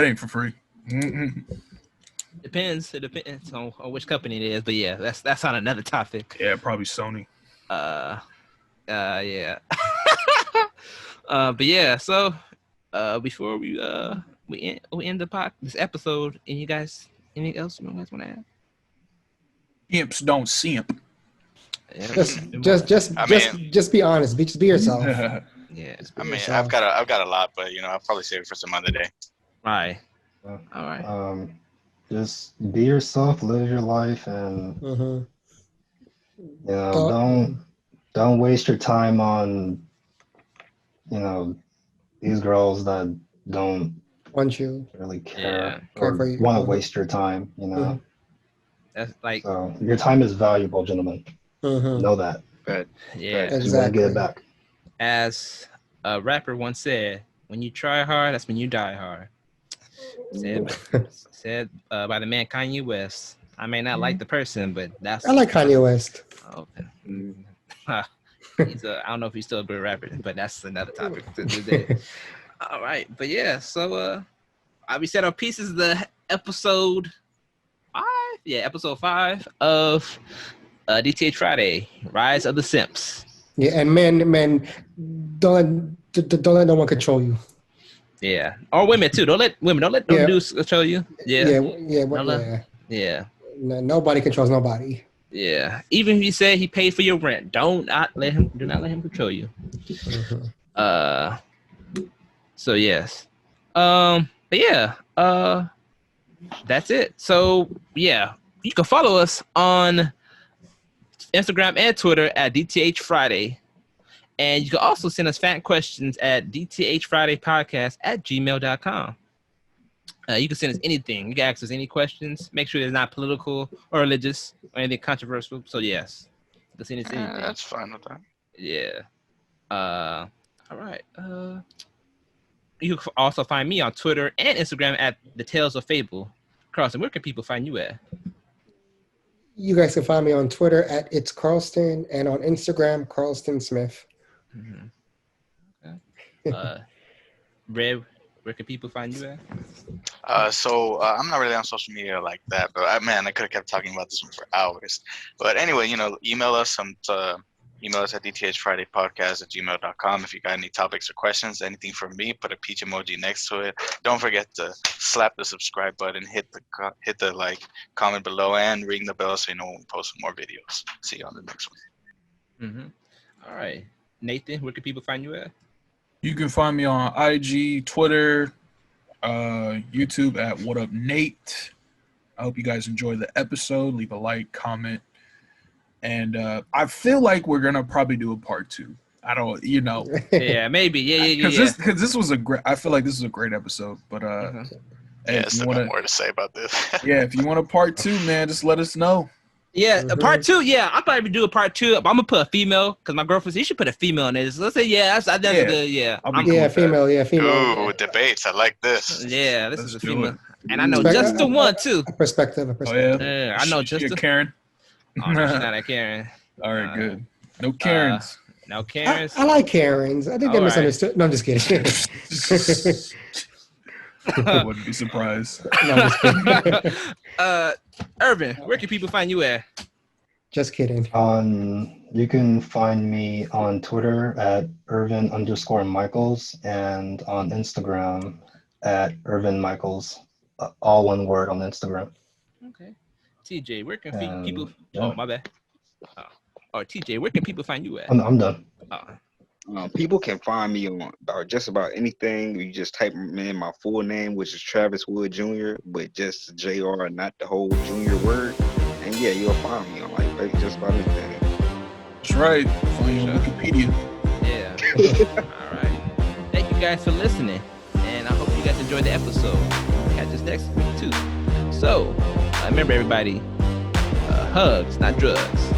ain't for free. Depends. It depends on which company it is. But yeah, that's on another topic. Yeah, probably Sony. Yeah. But yeah. So, before we end this episode, anything else you guys want to add? Imps don't simp. Yeah. Just be honest. Just be yourself. Yeah. I've got a lot, but I'll probably save it for some other day. Right. All right. Just be yourself, live your life, and don't waste your time on these girls that don't want you really care or want to waste your time. That's like, so your time is valuable, gentlemen. Know that. But yeah, exactly. You want to get it back. As A rapper once said, "When you try hard, that's when you die hard." Said by the man Kanye West. I may not like the person, but that's. I like Kanye West. Okay. I don't know if he's still a good rapper, but that's another topic for today. All right, but yeah, so we said our pieces of the episode 5. Yeah, episode 5 of DTH Friday, Rise of the Simps. Yeah, and men, don't let no one control you. Yeah, or women too. Don't let no dudes control you. Yeah. Yeah. No, nobody controls nobody. Yeah. Even if he said he paid for your rent, do not let him control you. Mm-hmm. So yes. But yeah. That's it. So yeah, you can follow us on Instagram and Twitter at DTH Friday. And you can also send us fan questions at dthfridaypodcast@gmail.com. You can send us anything. You can ask us any questions. Make sure it's not political or religious or anything controversial. So yes, you can send us anything. That's fine with that. Yeah. All right. You can also find me on Twitter and Instagram at The Tales of Fable. CARLSTON, where can people find you at? You guys can find me on Twitter at It's CARLSTON and on Instagram, CARLSTON Smith. Mm-hmm. Okay. Red, where can people find you at? So I'm not really on social media like that, but I could have kept talking about this one for hours. But anyway, email us email us at dthfridaypodcast@gmail.com if you got any topics or questions. Anything from me, put a peach emoji next to it. Don't forget to slap the subscribe button, hit the like, comment below, and ring the bell so you know when we post more videos. See you on the next one. Mm-hmm. All right, Nathan, where can people find you at? You can find me on IG, Twitter, YouTube at What Up Nate. I hope you guys enjoyed the episode. Leave a like, comment. And I feel like we're gonna probably do a part 2. I don't, Yeah, maybe. Yeah. Because this was I feel like this is a great episode. But If you want more to say about this. Yeah, if you want a part 2, man, just let us know. Yeah, a part 2. Yeah, I'll probably do a part 2. But I'm gonna put a female because my girlfriend said you should put a female in this. So let's say that's good. Yeah, female. Ooh, debates. I like this. Yeah, this is a female, and I know just the one too. A perspective. Oh, yeah. I know just the Karen. Oh, no, she's not a Karen. All right, good. No Karens. No Karens. I like Karens. I think they're misunderstood. Right. No, I'm just kidding. I wouldn't be surprised. No, I'm just kidding. Ervin, where can people find you at? Just kidding. You can find me on Twitter at Ervin_Michaels and on Instagram at Ervin Michaels, all one word on Instagram. Okay. TJ, where can people? Yeah. Oh, my bad. TJ, where can people find you at? I'm done. People can find me on just about anything. You just type in my full name, which is Travis Wood Jr., but just JR, not the whole junior word. And yeah, you'll find me on like just about anything. That's right. Find you on Wikipedia. Yeah. All right. Thank you guys for listening, and I hope you guys enjoyed the episode. Catch us next week too. So remember, everybody, hugs, not drugs.